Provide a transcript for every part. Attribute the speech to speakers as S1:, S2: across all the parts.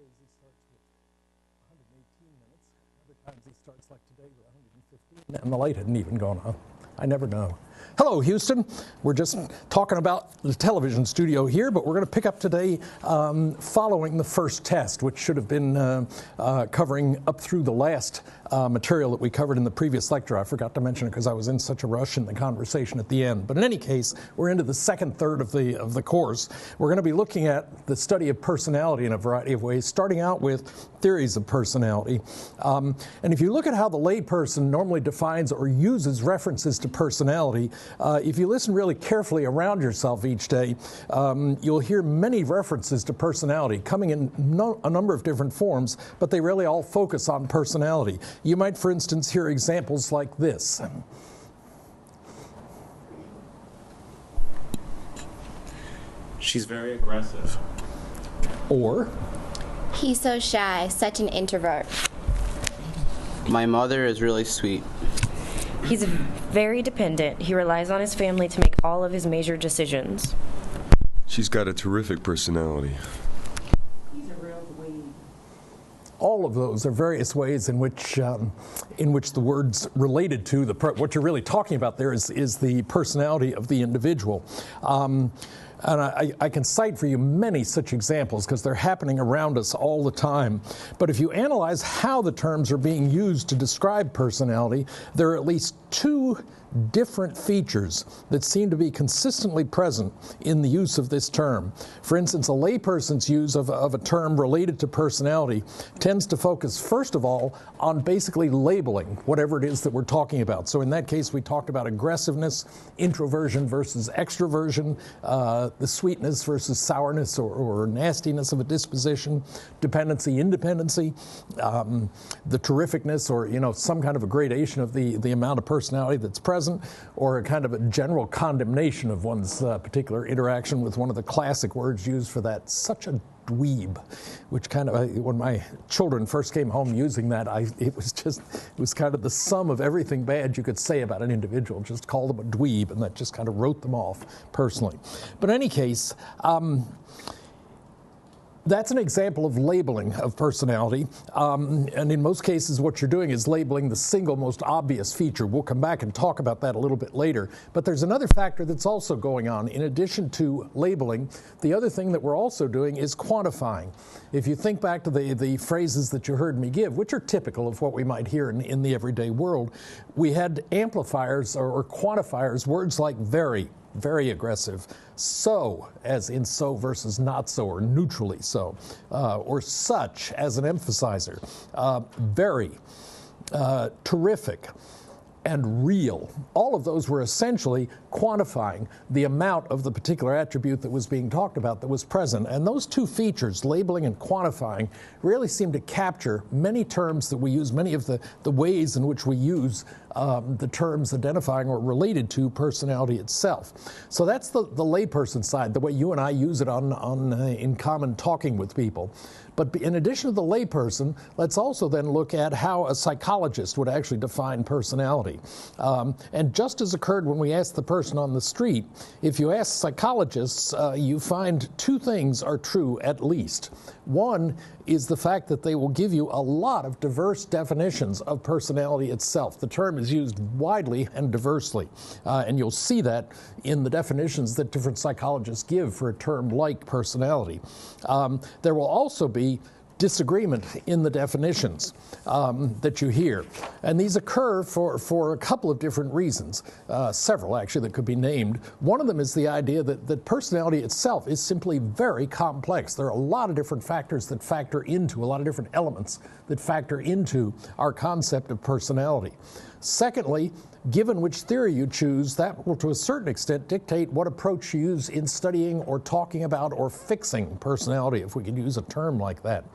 S1: days he starts with 118 minutes. Other times he starts like today with 115. And the light hadn't even gone on. I never know. Hello, Houston. We're just talking about the television studio here, but we're going to pick up today following the first test, which should have been covering up through the last material that we covered in the previous lecture. I forgot to mention it because I was in such a rush in the conversation at the end. But in any case, we're into the second third of the course. We're going to be looking at the study of personality in a variety of ways, starting out with theories of personality. And if you look at how the layperson normally defines or uses references to personality, if you listen really carefully around yourself each day, you'll hear many references to personality coming in a number of different forms, but they really all focus on personality. You might, for instance, hear examples like this.
S2: She's very aggressive.
S1: Or,
S3: he's so shy, such an introvert.
S4: My mother is really sweet.
S5: He's very dependent. He relies on his family to make all of his major decisions.
S6: She's got a terrific personality.
S7: He's a real dweeb.
S1: all of those are various ways in which the words related to what you're really talking about there is the personality of the individual. And I can cite for you many such examples because they're happening around us all the time. But if you analyze how the terms are being used to describe personality, there are at least two different features that seem to be consistently present in the use of this term. For instance, a layperson's use of a term related to personality tends to focus, first of all, on basically labeling whatever it is that we're talking about. So in that case, we talked about aggressiveness, introversion versus extroversion, the sweetness versus sourness or nastiness of a disposition, dependency, independency, the terrificness or, some kind of a gradation of the amount of personality that's present, or a kind of a general condemnation of one's particular interaction with one of the classic words used for that, such a dweeb, which kind of, when my children first came home using that, it was kind of the sum of everything bad you could say about an individual. Just call them a dweeb, and that just kind of wrote them off personally. But in any case, that's an example of labeling of personality, and in most cases what you're doing is labeling the single most obvious feature. We'll come back and talk about that a little bit later. But there's another factor that's also going on. In addition to labeling, the other thing that we're also doing is quantifying. If you think back to the phrases that you heard me give, which are typical of what we might hear in the everyday world, we had amplifiers or quantifiers, words like very aggressive, so, as in so versus not so, or neutrally so, or such as an emphasizer, very, terrific, and real. All of those were essentially quantifying the amount of the particular attribute that was being talked about that was present. And those two features, labeling and quantifying, really seem to capture many terms that we use, many of the ways in which we use the terms identifying or related to personality itself. So that's the layperson side, the way you and I use it in common talking with people. But in addition to the layperson, let's also then look at how a psychologist would actually define personality. And just as occurred when we asked the person on the street, if you ask psychologists, you find two things are true at least. One is the fact that they will give you a lot of diverse definitions of personality itself. The term is used widely and diversely, and you'll see that in the definitions that different psychologists give for a term like personality. There will also be disagreement in the definitions that you hear. And these occur for a couple of different reasons, several actually that could be named. One of them is the idea that personality itself is simply very complex. There are a lot of different factors that factor into, a lot of different elements that factor into our concept of personality. Secondly, given which theory you choose, that will to a certain extent dictate what approach you use in studying or talking about or fixing personality, if we can use a term like that.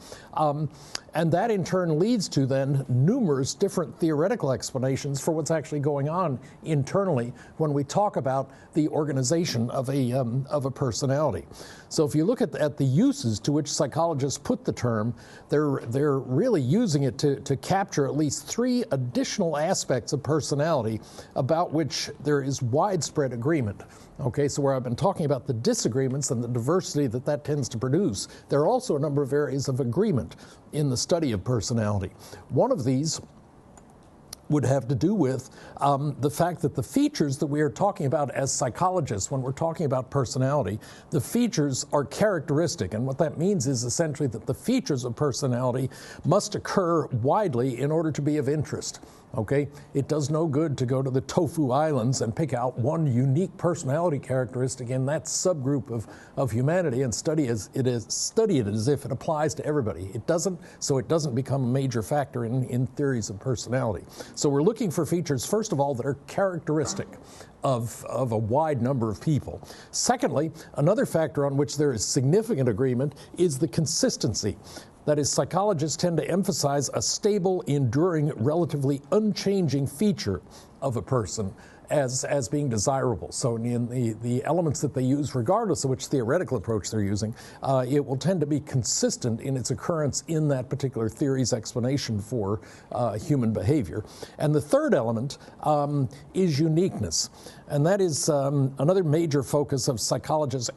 S1: And that in turn leads to then numerous different theoretical explanations for what's actually going on internally when we talk about the organization of a personality. So if you look at the uses to which psychologists put the term, they're really using it to capture at least three additional aspects of personality personality about which there is widespread agreement. Okay, so where I've been talking about the disagreements and the diversity that that tends to produce, there are also a number of areas of agreement in the study of personality. One of these would have to do with the fact that the features that we are talking about as psychologists when we're talking about personality, the features are characteristic. And what that means is essentially that the features of personality must occur widely in order to be of interest. Okay, it does no good to go to the Tofu Islands and pick out one unique personality characteristic in that subgroup of humanity and study it as if it applies to everybody. It doesn't, so it doesn't become a major factor in theories of personality. So we're looking for features, first of all, that are characteristic of a wide number of people. Secondly, another factor on which there is significant agreement is the consistency. That is, psychologists tend to emphasize a stable, enduring, relatively unchanging feature of a person as being desirable. So in the elements that they use, regardless of which theoretical approach they're using, it will tend to be consistent in its occurrence in that particular theory's explanation for human behavior. And the third element is uniqueness. And that is another major focus of psychologists'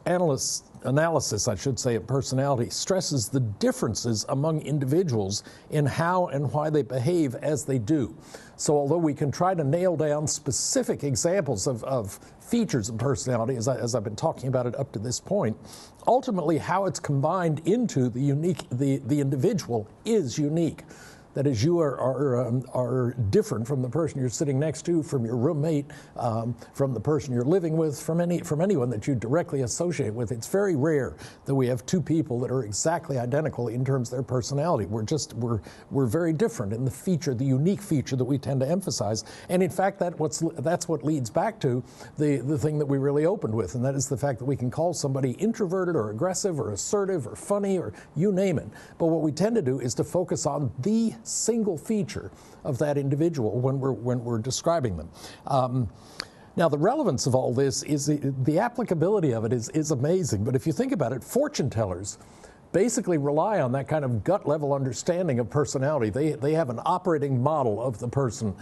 S1: analysis, I should say, of personality, stresses the differences among individuals in how and why they behave as they do. So although we can try to nail down specific examples of features of personality, as I've been talking about it up to this point, ultimately how it's combined into the individual is unique. That is, you are different from the person you're sitting next to, from your roommate, from the person you're living with, from anyone that you directly associate with. It's very rare that we have two people that are exactly identical in terms of their personality. We're very different in the feature, the unique feature that we tend to emphasize. And in fact, that's what leads back to the thing that we really opened with, and that is the fact that we can call somebody introverted or aggressive or assertive or funny or you name it. But what we tend to do is to focus on the single feature of that individual when we're describing them. Now, the relevance of all this is the applicability of it is amazing. But if you think about it, fortune tellers basically rely on that kind of gut level understanding of personality. They have an operating model of the person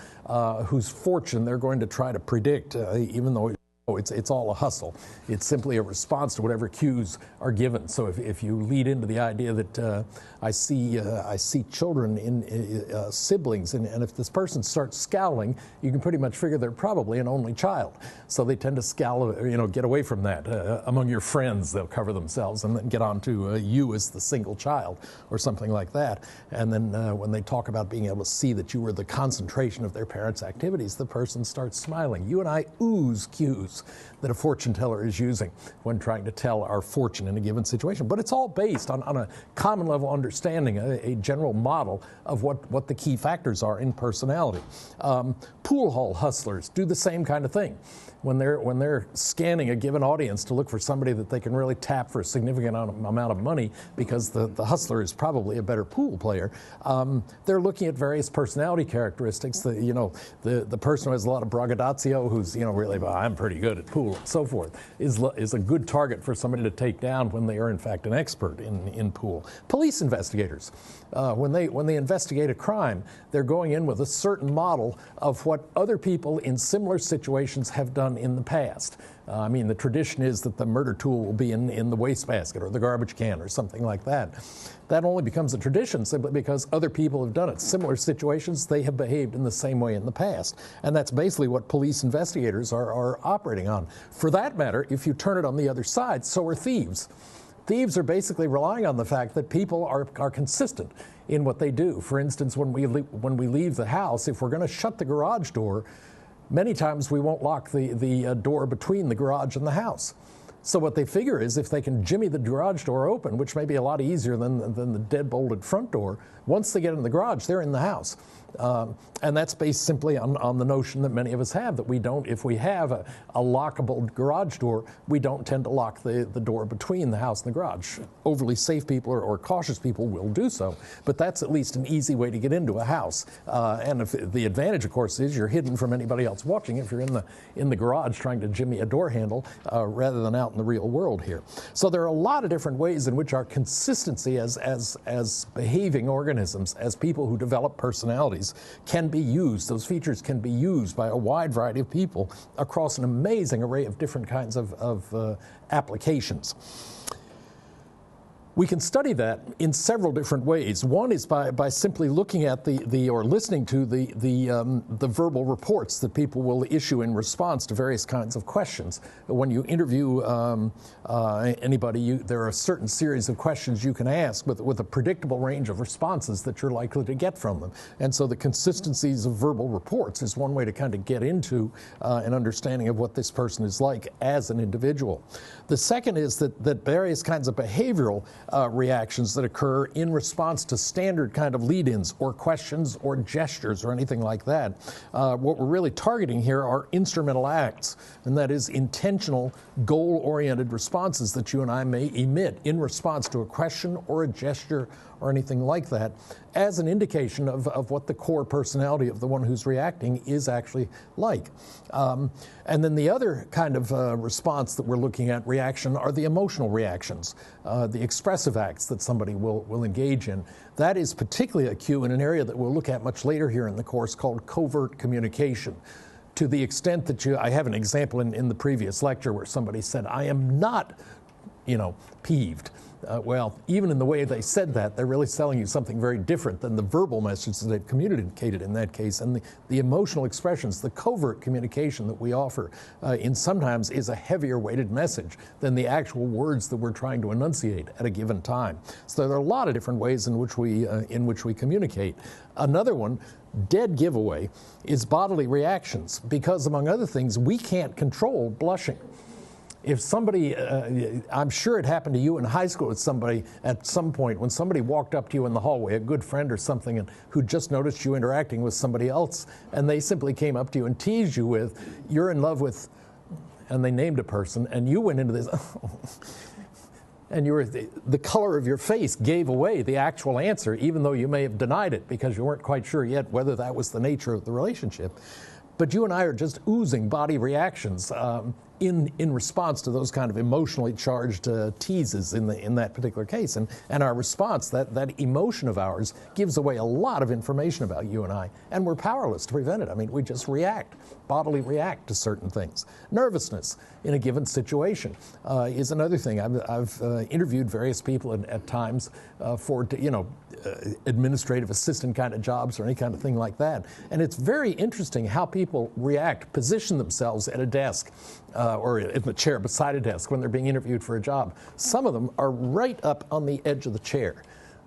S1: whose fortune they're going to try to predict, even though it's all a hustle. It's simply a response to whatever cues are given. So if you lead into the idea that I see children in siblings, and if this person starts scowling, you can pretty much figure they're probably an only child. So they tend to scowl, get away from that. Among your friends, they'll cover themselves and then get on to you as the single child or something like that. And then when they talk about being able to see that you were the concentration of their parents' activities, the person starts smiling. You and I ooze cues that a fortune teller is using when trying to tell our fortune in a given situation. But it's all based on a common level understanding, a general model of what the key factors are in personality. Pool hall hustlers do the same kind of thing. When they're scanning a given audience to look for somebody that they can really tap for a significant amount of money because the hustler is probably a better pool player, they're looking at various personality characteristics. The person who has a lot of braggadocio, who's really, well, I'm pretty good at pool and so forth, is a good target for somebody to take down when they are in fact an expert in pool. Police investigators, when they investigate a crime, they're going in with a certain model of what other people in similar situations have done in the past. The tradition is that the murder tool will be in the wastebasket or the garbage can or something like that. That only becomes a tradition simply because other people have done it. Similar situations, they have behaved in the same way in the past. And that's basically what police investigators are operating on. For that matter, if you turn it on the other side, so are thieves. Thieves are basically relying on the fact that people are consistent in what they do. For instance, when we leave the house, if we're going to shut the garage door, many times we won't lock the door between the garage and the house. So what they figure is if they can jimmy the garage door open, which may be a lot easier than the dead-bolted front door, once they get in the garage, they're in the house. And that's based simply on the notion that many of us have, that we don't, if we have a lockable garage door, we don't tend to lock the door between the house and the garage. Overly safe people or cautious people will do so, but that's at least an easy way to get into a house. And if the advantage, of course, is you're hidden from anybody else watching if you're in the garage trying to jimmy a door handle rather than out in the real world here. So there are a lot of different ways in which our consistency as behaving organisms, as people who develop personalities, personalities can be used, those features can be used by a wide variety of people across an amazing array of different kinds of applications. We can study that in several different ways. One is by simply looking at or listening to the verbal reports that people will issue in response to various kinds of questions. When you interview anybody, there are a certain series of questions you can ask with a predictable range of responses that you're likely to get from them. And so the consistencies of verbal reports is one way to kind of get into an understanding of what this person is like as an individual. The second is that various kinds of behavioral reactions that occur in response to standard kind of lead-ins or questions or gestures or anything like that. What we're really targeting here are instrumental acts, and that is intentional, goal-oriented responses that you and I may emit in response to a question or a gesture or anything like that, as an indication of what the core personality of the one who's reacting is actually like. And then the other kind of response that we're looking at, reaction, are the emotional reactions, the expressive acts that somebody will engage in. That is particularly acute in an area that we'll look at much later here in the course called covert communication. To the extent that I have an example in the previous lecture where somebody said, I am not, peeved. Well, even in the way they said that, they're really selling you something very different than the verbal message that they've communicated in that case. And the emotional expressions, the covert communication that we offer in sometimes is a heavier weighted message than the actual words that we're trying to enunciate at a given time. So there are a lot of different ways in which we communicate. Another one, dead giveaway, is bodily reactions, because among other things, we can't control blushing. If somebody, I'm sure it happened to you in high school with somebody at some point, when somebody walked up to you in the hallway, a good friend or something, and who just noticed you interacting with somebody else, and they simply came up to you and teased you with, you're in love with, and they named a person, and you went into this, and the color of your face gave away the actual answer, even though you may have denied it because you weren't quite sure yet whether that was the nature of the relationship. But you and I are just oozing body reactions in response to those kind of emotionally charged teases in that particular case. And our response, that emotion of ours, gives away a lot of information about you and I, and we're powerless to prevent it. I mean, we just bodily react to certain things. Nervousness in a given situation is another thing. I've interviewed various people at times for administrative assistant kind of jobs or any kind of thing like that. And it's very interesting how people react, position themselves at a desk or in the chair beside a desk when they're being interviewed for a job. Some of them are right up on the edge of the chair.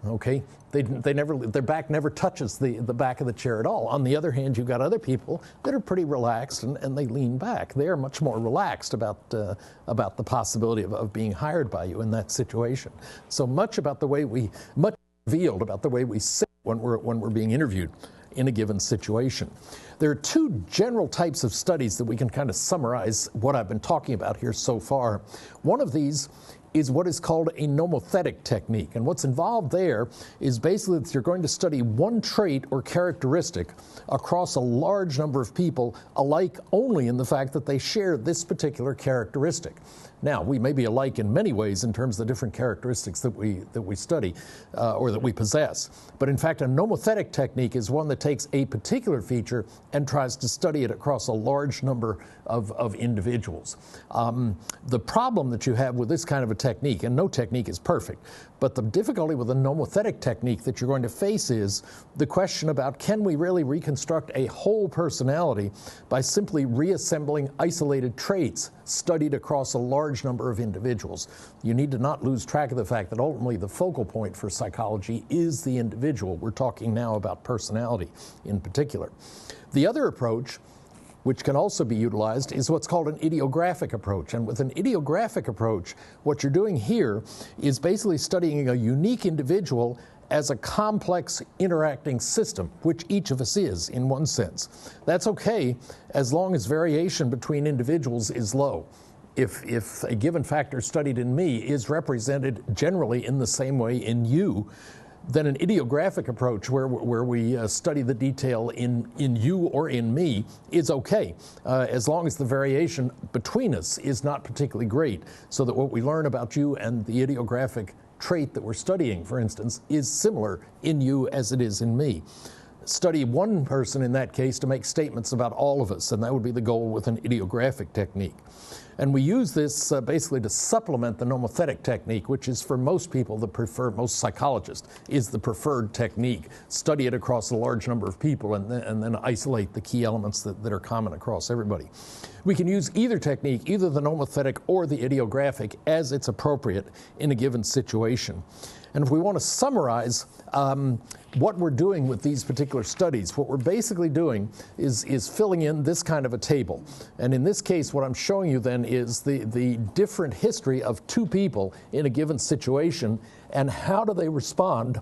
S1: Okay, their back never touches the back of the chair at all. On the other hand, you've got other people that are pretty relaxed and they lean back. They are much more relaxed about the possibility of being hired by you in that situation. So much revealed about the way we sit when we're being interviewed in a given situation. There are two general types of studies that we can kind of summarize what I've been talking about here so far. One of these is what is called a nomothetic technique. And what's involved there is basically that you're going to study one trait or characteristic across a large number of people, alike only in the fact that they share this particular characteristic. Now, we may be alike in many ways in terms of the different characteristics that we study or that we possess. But in fact, a nomothetic technique is one that takes a particular feature and tries to study it across a large number of individuals. The problem that you have with this kind of a technique, and no technique is perfect, but the difficulty with a nomothetic technique that you're going to face is the question about, can we really reconstruct a whole personality by simply reassembling isolated traits studied across a large number of individuals? You need to not lose track of the fact that ultimately the focal point for psychology is the individual. We're talking now about personality in particular. The other approach, which can also be utilized, is what's called an idiographic approach. And with an idiographic approach, what you're doing here is basically studying a unique individual as a complex interacting system, which each of us is in one sense. That's okay as long as variation between individuals is low. If a given factor studied in me is represented generally in the same way in you, then an idiographic approach where we study the detail in you or in me is okay, as long as the variation between us is not particularly great, so that what we learn about you and the idiographic trait that we're studying, for instance, is similar in you as it is in me. study one person in that case to make statements about all of us, and that would be the goal with an ideographic technique. And we use this basically to supplement the nomothetic technique, which is for most people the preferred, most psychologists, is the preferred technique. Study it across a large number of people and then isolate the key elements that are common across everybody. We can use either technique, either the nomothetic or the ideographic, as it's appropriate in a given situation. And if we want to summarize what we're doing with these particular studies, what we're basically doing is filling in this kind of a table. And in this case, what I'm showing you then is the different history of two people in a given situation and how do they respond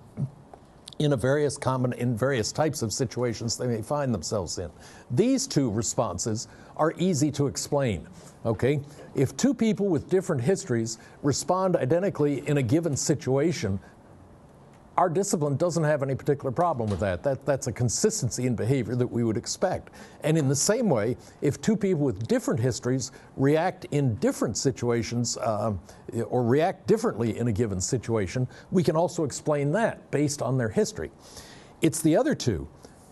S1: in various types of situations they may find themselves in. These two responses are easy to explain. Okay? If two people with different histories respond identically in a given situation, our discipline doesn't have any particular problem with that. That's a consistency in behavior that we would expect. And in the same way, if two people with different histories react in different situations or react differently in a given situation, we can also explain that based on their history. It's the other two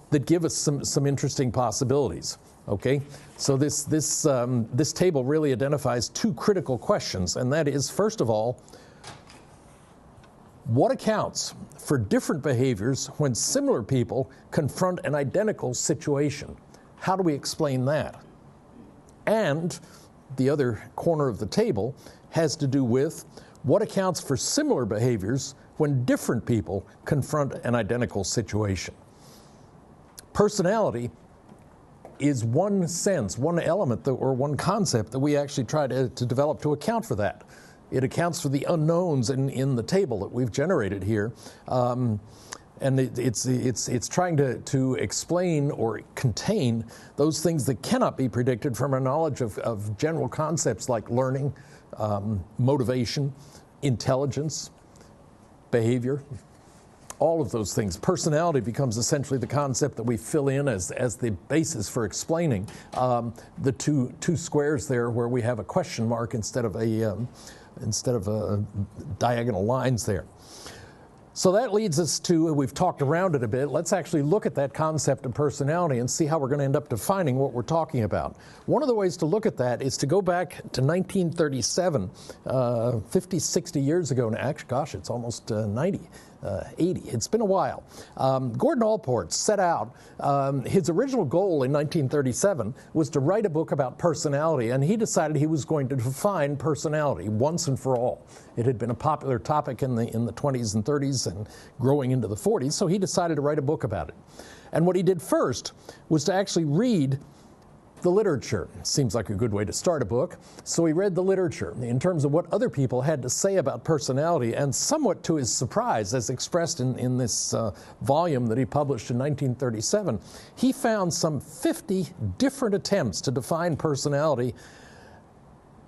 S1: that give us some interesting possibilities. Okay, so this table really identifies two critical questions, and that is, first of all, what accounts for different behaviors when similar people confront an identical situation? How do we explain that? And the other corner of the table has to do with what accounts for similar behaviors when different people confront an identical situation. Personality is one sense, one element, or one concept that we actually try to develop to account for that. It accounts for the unknowns in the table that we've generated here. And it's trying to explain or contain those things that cannot be predicted from our knowledge of general concepts like learning, motivation, intelligence, behavior. All of those things. Personality becomes essentially the concept that we fill in as the basis for explaining the two squares there where we have a question mark instead of a diagonal lines there. So that leads us to, we've talked around it a bit, let's actually look at that concept of personality and see how we're going to end up defining what we're talking about. One of the ways to look at that is to go back to 1937, 50, 60 years ago now. Actually, gosh, it's almost 80. It's been a while. Gordon Allport set out, his original goal in 1937 was to write a book about personality, and he decided he was going to define personality once and for all. It had been a popular topic in the 20s and 30s and growing into the 40s, so he decided to write a book about it. And what he did first was to actually read the literature. Seems like a good way to start a book. So he read the literature in terms of what other people had to say about personality, and somewhat to his surprise, as expressed in this volume that he published in 1937, he found some 50 different attempts to define personality.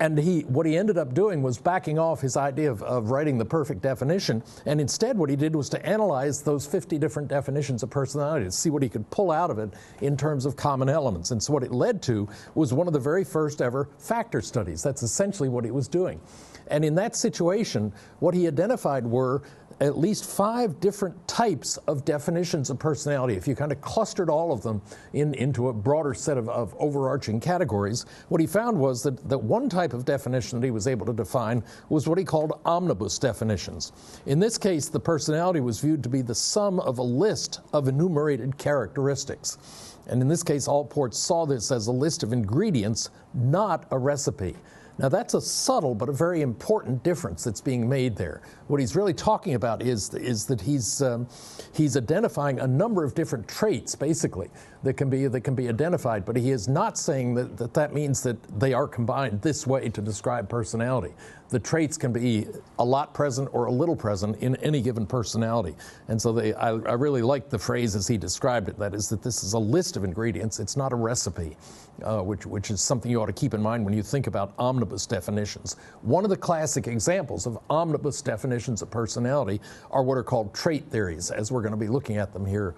S1: And what he ended up doing was backing off his idea of writing the perfect definition, and instead what he did was to analyze those 50 different definitions of personality to see what he could pull out of it in terms of common elements. And so what it led to was one of the very first ever factor studies. That's essentially what he was doing. And in that situation, what he identified were at least 5 different types of definitions of personality. If you kind of clustered all of them into a broader set of overarching categories, what he found was that one type of definition that he was able to define was what he called omnibus definitions. In this case, the personality was viewed to be the sum of a list of enumerated characteristics. And in this case, Allport saw this as a list of ingredients, not a recipe. Now that's a subtle but a very important difference that's being made there. What he's really talking about is that he's identifying a number of different traits, basically, that can be identified, but he is not saying that means that they are combined this way to describe personality. The traits can be a lot present or a little present in any given personality. And so I really like the phrase as he described it, that is that this is a list of ingredients, it's not a recipe, which is something you ought to keep in mind when you think about omnibus definitions. One of the classic examples of omnibus definitions of personality are what are called trait theories, as we're going to be looking at them here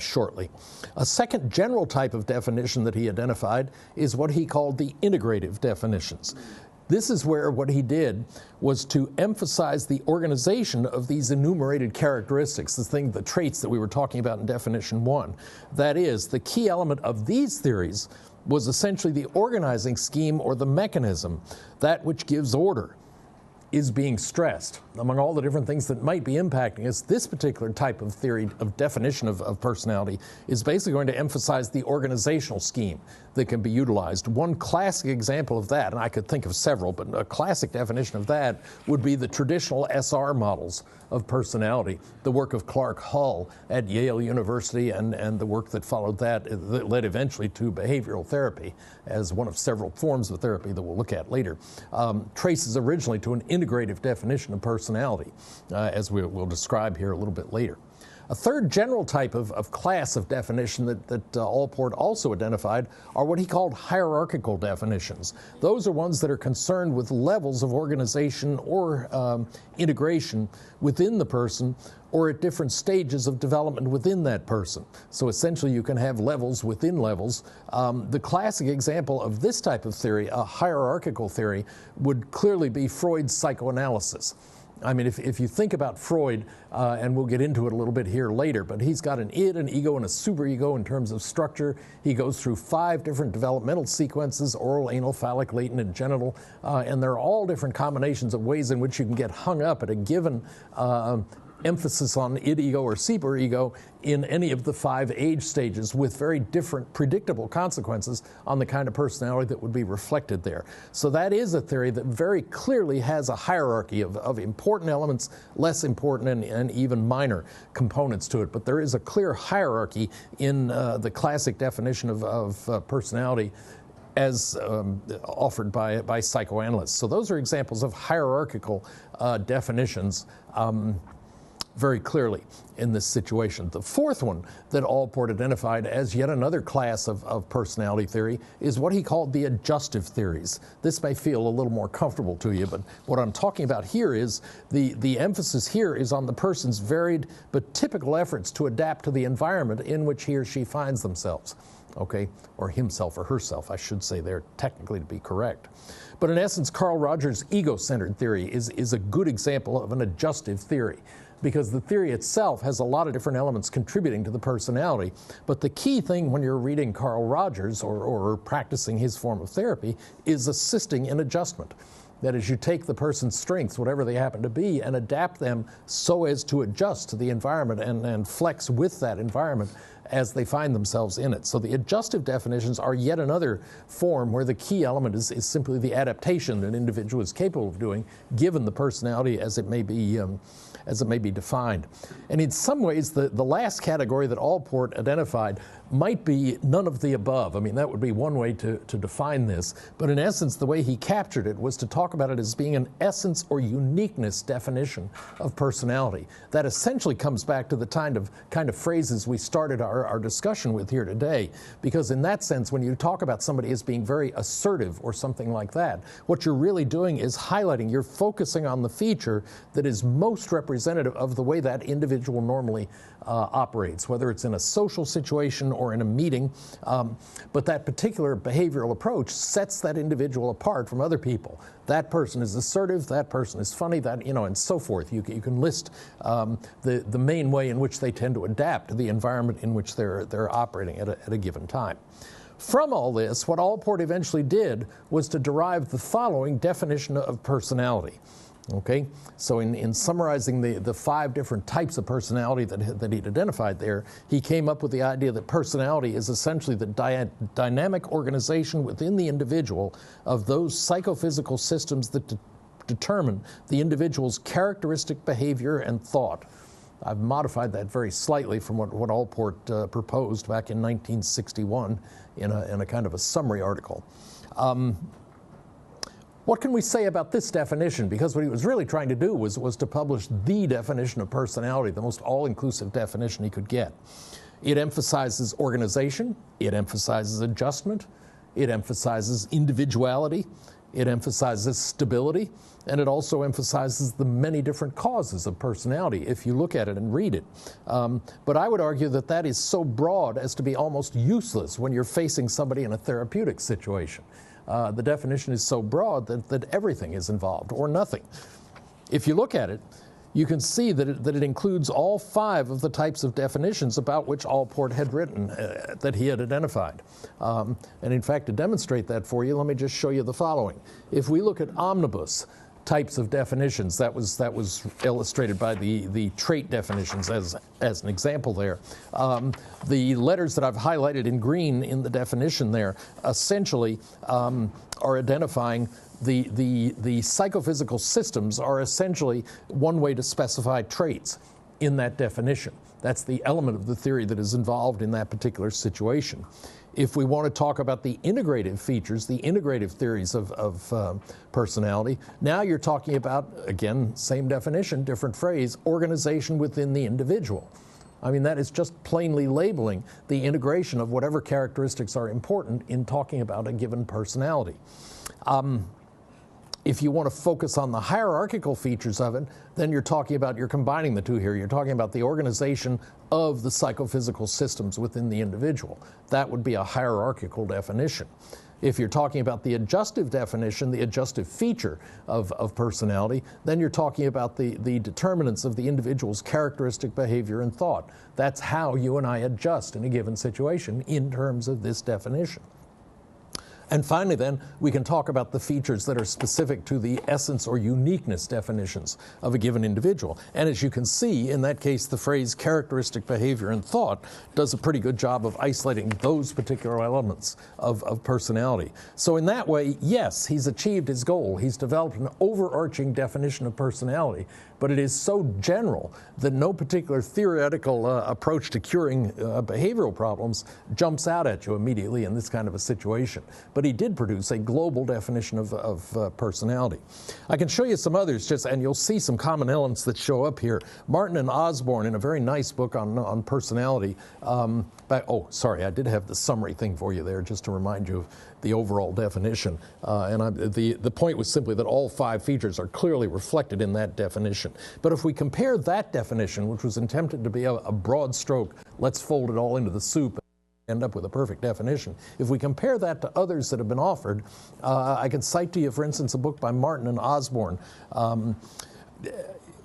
S1: shortly. A second general type of definition that he identified is what he called the integrative definitions. This is where what he did was to emphasize the organization of these enumerated characteristics, the traits that we were talking about in definition 1. That is, the key element of these theories was essentially the organizing scheme or the mechanism, that which gives order, is being stressed. Among all the different things that might be impacting us, this particular type of theory of definition of personality is basically going to emphasize the organizational scheme that can be utilized. One classic example of that, and I could think of several, but a classic definition of that would be the traditional SR models of personality, the work of Clark Hull at Yale University and the work that followed that led eventually to behavioral therapy as one of several forms of therapy that we'll look at later, traces originally to an integrative definition of personality, as we'll describe here a little bit later. A third general type of class of definition that Allport also identified are what he called hierarchical definitions. Those are ones that are concerned with levels of organization or integration within the person or at different stages of development within that person. So essentially you can have levels within levels. The classic example of this type of theory, a hierarchical theory, would clearly be Freud's psychoanalysis. I mean, if you think about Freud, and we'll get into it a little bit here later, but he's got an id, an ego, and a superego in terms of structure. He goes through 5 different developmental sequences: oral, anal, phallic, latent, and genital, and they're all different combinations of ways in which you can get hung up at a given emphasis on id, ego, or superego in any of the 5 age stages, with very different predictable consequences on the kind of personality that would be reflected there. So that is a theory that very clearly has a hierarchy of important elements, less important, and even minor components to it. But there is a clear hierarchy in the classic definition of personality as offered by psychoanalysts. So those are examples of hierarchical definitions very clearly in this situation. The fourth one that Allport identified as yet another class of personality theory is what he called the adjustive theories. This may feel a little more comfortable to you, but what I'm talking about here is the emphasis here is on the person's varied but typical efforts to adapt to the environment in which he or she finds themselves. Okay, or himself or herself, I should say there, technically, to be correct. But in essence, Carl Rogers' ego-centered theory is a good example of an adjustive theory, because the theory itself has a lot of different elements contributing to the personality. But the key thing when you're reading Carl Rogers or practicing his form of therapy is assisting in adjustment. That is, you take the person's strengths, whatever they happen to be, and adapt them so as to adjust to the environment and flex with that environment as they find themselves in it. So the adjustive definitions are yet another form where the key element is simply the adaptation that an individual is capable of doing, given the personality as it may be defined. And in some ways, the last category that Allport identified might be none of the above. I mean, that would be one way to define this. But in essence, the way he captured it was to talk about it as being an essence or uniqueness definition of personality. That essentially comes back to the kind of phrases we started our discussion with here today. Because in that sense, when you talk about somebody as being very assertive or something like that, what you're really doing is highlighting, you're focusing on the feature that is most representative of the way that individual normally operates, whether it's in a social situation or in a meeting. But that particular behavioral approach sets that individual apart from other people. That person is assertive, that person is funny, that, and so forth. You can list the main way in which they tend to adapt to the environment in which they're operating at a given time. From all this, what Allport eventually did was to derive the following definition of personality. Okay, so in summarizing the 5 different types of personality that he'd identified there, he came up with the idea that personality is essentially the dynamic organization within the individual of those psychophysical systems that determine the individual's characteristic behavior and thought. I've modified that very slightly from what Allport proposed back in 1961 in a kind of a summary article. What can we say about this definition? Because what he was really trying to do was to publish the definition of personality, the most all-inclusive definition he could get. It emphasizes organization, it emphasizes adjustment, it emphasizes individuality, it emphasizes stability, and it also emphasizes the many different causes of personality if you look at it and read it. But I would argue that is so broad as to be almost useless when you're facing somebody in a therapeutic situation. The definition is so broad that everything is involved, or nothing. If you look at it, you can see that it includes all 5 of the types of definitions about which Allport had written, that he had identified. And in fact, to demonstrate that for you, let me just show you the following. If we look at omnibus types of definitions, that was illustrated by the trait definitions as an example there. The letters that I've highlighted in green in the definition there essentially are identifying the psychophysical systems are essentially one way to specify traits in that definition. That's the element of the theory that is involved in that particular situation. If we want to talk about the integrative features, the integrative theories of personality, now you're talking about, again, same definition, different phrase, organization within the individual. I mean, that is just plainly labeling the integration of whatever characteristics are important in talking about a given personality. If you want to focus on the hierarchical features of it, then you're combining the two here. You're talking about the organization of the psychophysical systems within the individual. That would be a hierarchical definition. If you're talking about the adjustive definition, the adjustive feature of personality, then you're talking about the determinants of the individual's characteristic behavior and thought. That's how you and I adjust in a given situation in terms of this definition. And finally, then, we can talk about the features that are specific to the essence or uniqueness definitions of a given individual. And as you can see, in that case, the phrase characteristic behavior and thought does a pretty good job of isolating those particular elements of personality. So in that way, yes, he's achieved his goal. He's developed an overarching definition of personality, but it is so general that no particular theoretical approach to curing behavioral problems jumps out at you immediately in this kind of a situation. But he did produce a global definition of personality. I can show you some others, and you'll see some common elements that show up here. Martin and Osborne, in a very nice book on personality, I did have the summary thing for you there, just to remind you of the overall definition. The point was simply that all 5 features are clearly reflected in that definition. But if we compare that definition, which was intended to be a broad stroke, let's fold it all into the soup, end up with a perfect definition. If we compare that to others that have been offered, I can cite to you, for instance, a book by Martin and Osborne,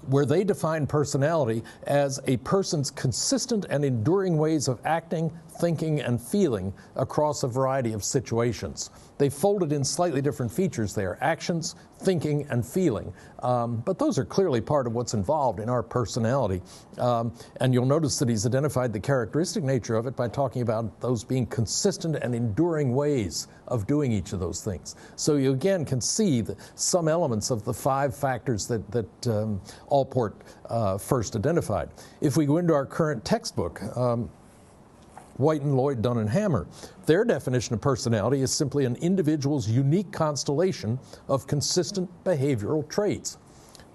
S1: where they define personality as a person's consistent and enduring ways of acting, thinking, and feeling across a variety of situations. They folded in slightly different features there: actions, thinking, and feeling. But those are clearly part of what's involved in our personality. And you'll notice that he's identified the characteristic nature of it by talking about those being consistent and enduring ways of doing each of those things. So you again can see that some elements of the 5 factors that Allport first identified. If we go into our current textbook, White and Lloyd, Dunn and Hammer, their definition of personality is simply an individual's unique constellation of consistent behavioral traits.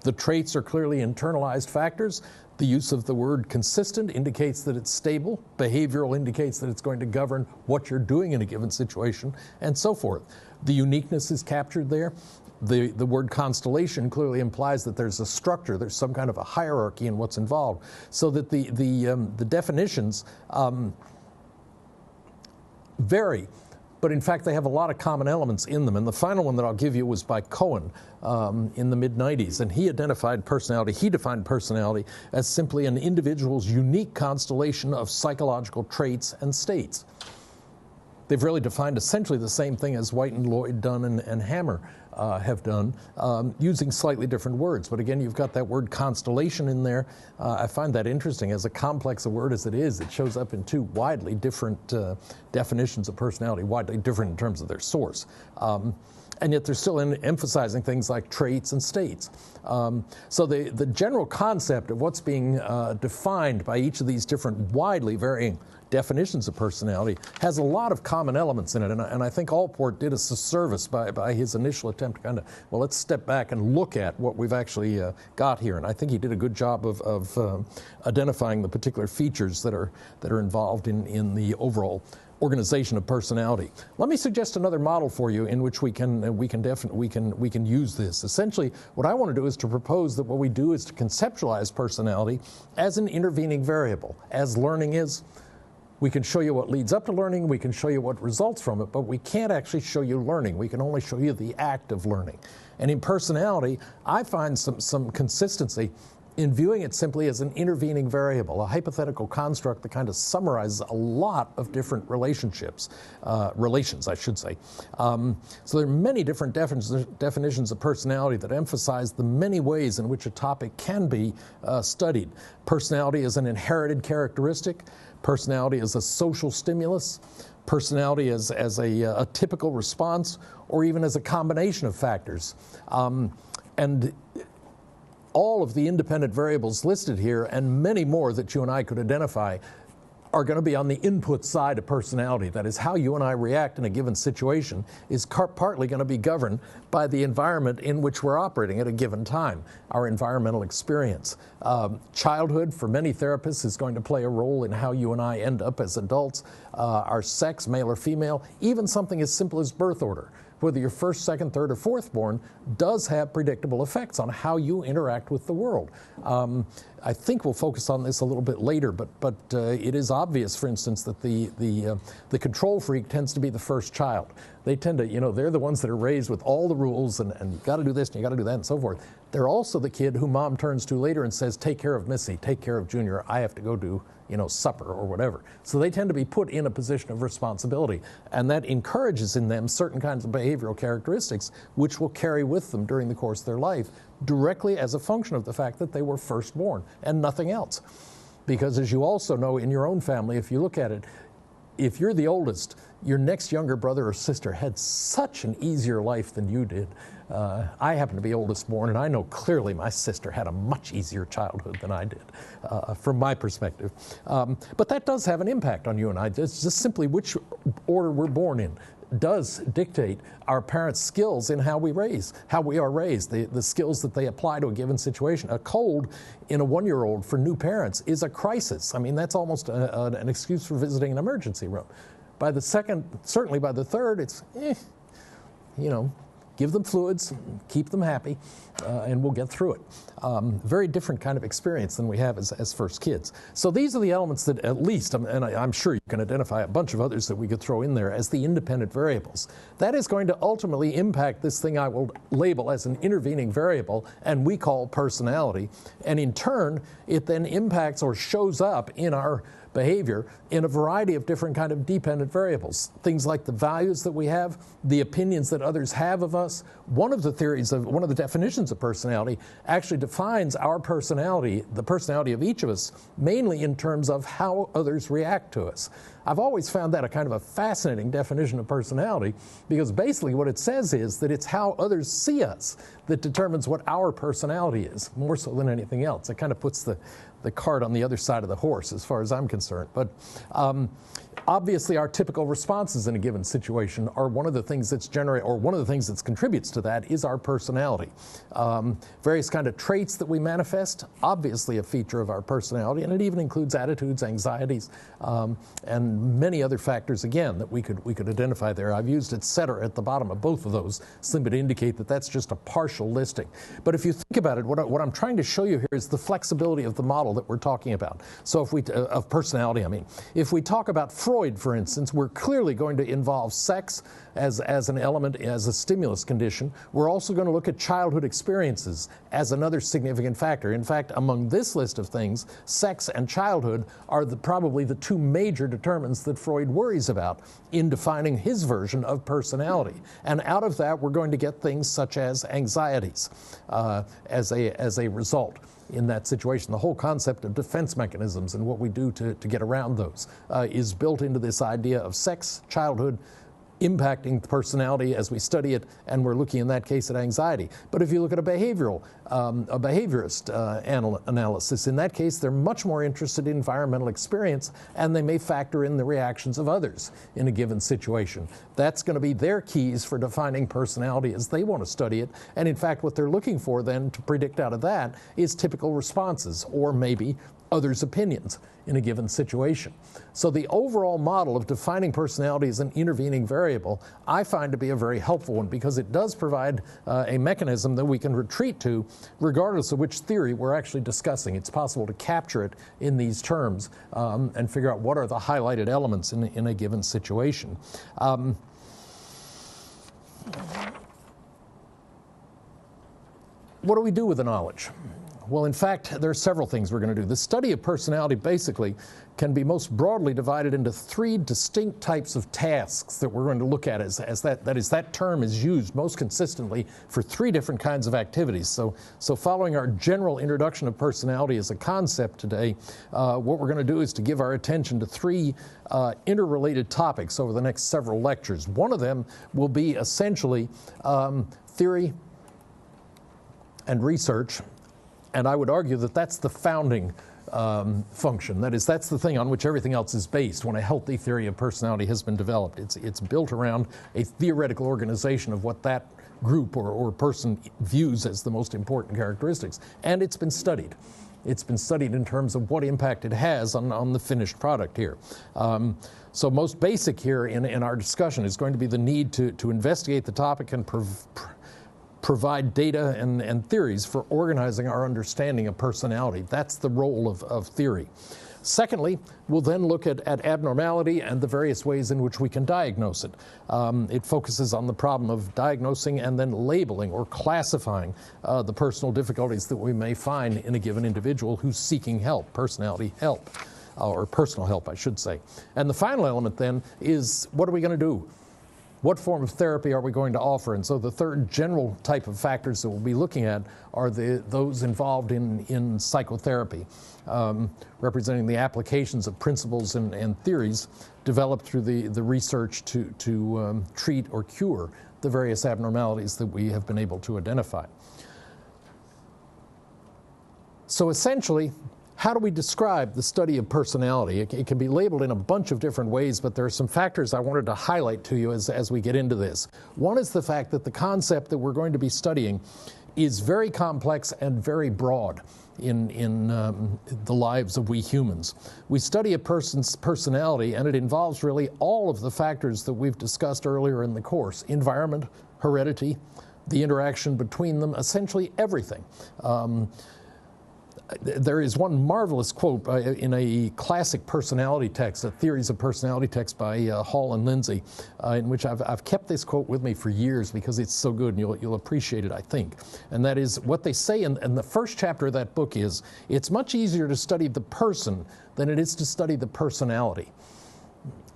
S1: The traits are clearly internalized factors. The use of the word consistent indicates that it's stable. Behavioral indicates that it's going to govern what you're doing in a given situation, and so forth. The uniqueness is captured there. The word constellation clearly implies that there's a structure, there's some kind of a hierarchy in what's involved, so that the definitions vary, but in fact they have a lot of common elements in them. And the final one that I'll give you was by Cohen in the mid-90s, and he defined personality as simply an individual's unique constellation of psychological traits and states. They've really defined essentially the same thing as White and Lloyd, Dunn and Hammer have done, using slightly different words. But again, you've got that word constellation in there. I find that interesting. As a complex a word as it is, it shows up in 2 widely different definitions of personality, widely different in terms of their source. And yet they're still emphasizing things like traits and states. So the general concept of what's being defined by each of these different widely varying definitions of personality has a lot of common elements in it, and I think Allport did us a service by his initial attempt to kind of, well, let's step back and look at what we've actually got here, and I think he did a good job of identifying the particular features that are involved in the overall organization of personality. Let me suggest another model for you in which we can use this. Essentially, what I want to do is to propose that what we do is to conceptualize personality as an intervening variable, as learning is, We can show you what leads up to learning, we can show you what results from it, but we can't actually show you learning. We can only show you the act of learning. And in personality, I find some consistency in viewing it simply as an intervening variable, a hypothetical construct that kind of summarizes a lot of different relations, I should say. So there are many different definitions of personality that emphasize the many ways in which a topic can be studied. Personality is an inherited characteristic. Personality is a social stimulus. Personality as a typical response, or even as a combination of factors. And all of the independent variables listed here, and many more that you and I could identify, are going to be on the input side of personality. That is, how you and I react in a given situation is partly going to be governed by the environment in which we're operating at a given time, our environmental experience. Childhood, for many therapists, is going to play a role in how you and I end up as adults. Our sex, male or female, even something as simple as birth order, whether you're first, second, third, or fourth born, does have predictable effects on how you interact with the world. I think we'll focus on this a little bit later, but it is obvious, for instance, that the control freak tends to be the first child. They tend to, they're the ones that are raised with all the rules, and you got to do this, and you got to do that, and so forth. They're also the kid who mom turns to later and says, take care of Missy, take care of Junior, I have to go do supper or whatever. So they tend to be put in a position of responsibility, and that encourages in them certain kinds of behavioral characteristics which will carry with them during the course of their life, directly as a function of the fact that they were firstborn and nothing else. Because as you also know in your own family, if you look at it, if you're the oldest, your next younger brother or sister had such an easier life than you did. I happen to be oldest born, and I know clearly my sister had a much easier childhood than I did, from my perspective. But that does have an impact on you and I. It's just simply which order we're born in does dictate our parents' skills in how we are raised, the skills that they apply to a given situation. A cold in a 1-year-old for new parents is a crisis. I mean, that's almost an excuse for visiting an emergency room. By the second, certainly by the third, it's, give them fluids, keep them happy, and we'll get through it. Very different kind of experience than we have as first kids. So these are the elements that at least, and I'm sure you can identify a bunch of others that we could throw in there as the independent variables. That is going to ultimately impact this thing I will label as an intervening variable, and we call personality. And in turn, it then impacts or shows up in our behavior in a variety of different kind of dependent variables. Things like the values that we have, the opinions that others have of us. One of the definitions of personality actually defines our personality, the personality of each of us, mainly in terms of how others react to us. I've always found that a kind of a fascinating definition of personality, because basically what it says is that it's how others see us that determines what our personality is, more so than anything else. It kind of puts the cart on the other side of the horse, as far as I'm concerned. But obviously, our typical responses in a given situation are one of the things that's one of the things that contributes to that is our personality. Various kind of traits that we manifest, obviously a feature of our personality, and it even includes attitudes, anxieties, and many other factors, again, that we could identify there. I've used et cetera at the bottom of both of those, simply to indicate that that's just a partial listing. But if you think about it, what I'm trying to show you here is the flexibility of the model that we're talking about. So if of personality, if we talk about Freud, for instance, we're clearly going to involve sex as an element, as a stimulus condition. We're also going to look at childhood experiences as another significant factor. In fact, among this list of things, sex and childhood are probably the two major determinants that Freud worries about in defining his version of personality. And out of that, we're going to get things such as anxieties as a result. In that situation, the whole concept of defense mechanisms and what we do to get around those is built into this idea of sex, childhood, impacting personality as we study it, and we're looking in that case at anxiety. But if you look at a behaviorist analysis, in that case they're much more interested in environmental experience, and they may factor in the reactions of others in a given situation. That's going to be their keys for defining personality as they want to study it, and in fact what they're looking for then to predict out of that is typical responses, or maybe others' opinions in a given situation. So the overall model of defining personality as an intervening variable I find to be a very helpful one, because it does provide a mechanism that we can retreat to regardless of which theory we're actually discussing. It's possible to capture it in these terms and figure out what are the highlighted elements in a given situation. What do we do with the knowledge? Well, in fact, there are several things we're going to do. The study of personality basically can be most broadly divided into three distinct types of tasks that we're going to look at that term is used most consistently for three different kinds of activities. So following our general introduction of personality as a concept today, what we're going to do is to give our attention to three interrelated topics over the next several lectures. One of them will be essentially theory and research. And I would argue that that's the founding function. That is, that's the thing on which everything else is based when a healthy theory of personality has been developed. It's built around a theoretical organization of what that group or person views as the most important characteristics. And it's been studied. It's been studied in terms of what impact it has on the finished product here. So most basic here in our discussion is going to be the need to investigate the topic and provide data and theories for organizing our understanding of personality. That's the role of theory. Secondly, we'll then look at abnormality and the various ways in which we can diagnose it. It focuses on the problem of diagnosing and then labeling or classifying the personal difficulties that we may find in a given individual who's seeking help, personality help, or personal help, I should say. And the final element then is, what are we going to do? What form of therapy are we going to offer? And so the third general type of factors that we'll be looking at are those involved in psychotherapy, representing the applications of principles and theories developed through the research to treat or cure the various abnormalities that we have been able to identify. So essentially, how do we describe the study of personality? It can be labeled in a bunch of different ways, but there are some factors I wanted to highlight to you as we get into this. One is the fact that the concept that we're going to be studying is very complex and very broad in the lives of we humans. We study a person's personality, and it involves really all of the factors that we've discussed earlier in the course: environment, heredity, the interaction between them, essentially everything. There is one marvelous quote in a classic personality text, a Theories of Personality text by Hall and Lindsay, in which I've kept this quote with me for years because it's so good, and you'll appreciate it, I think. And that is, what they say in the first chapter of that book is, it's much easier to study the person than it is to study the personality.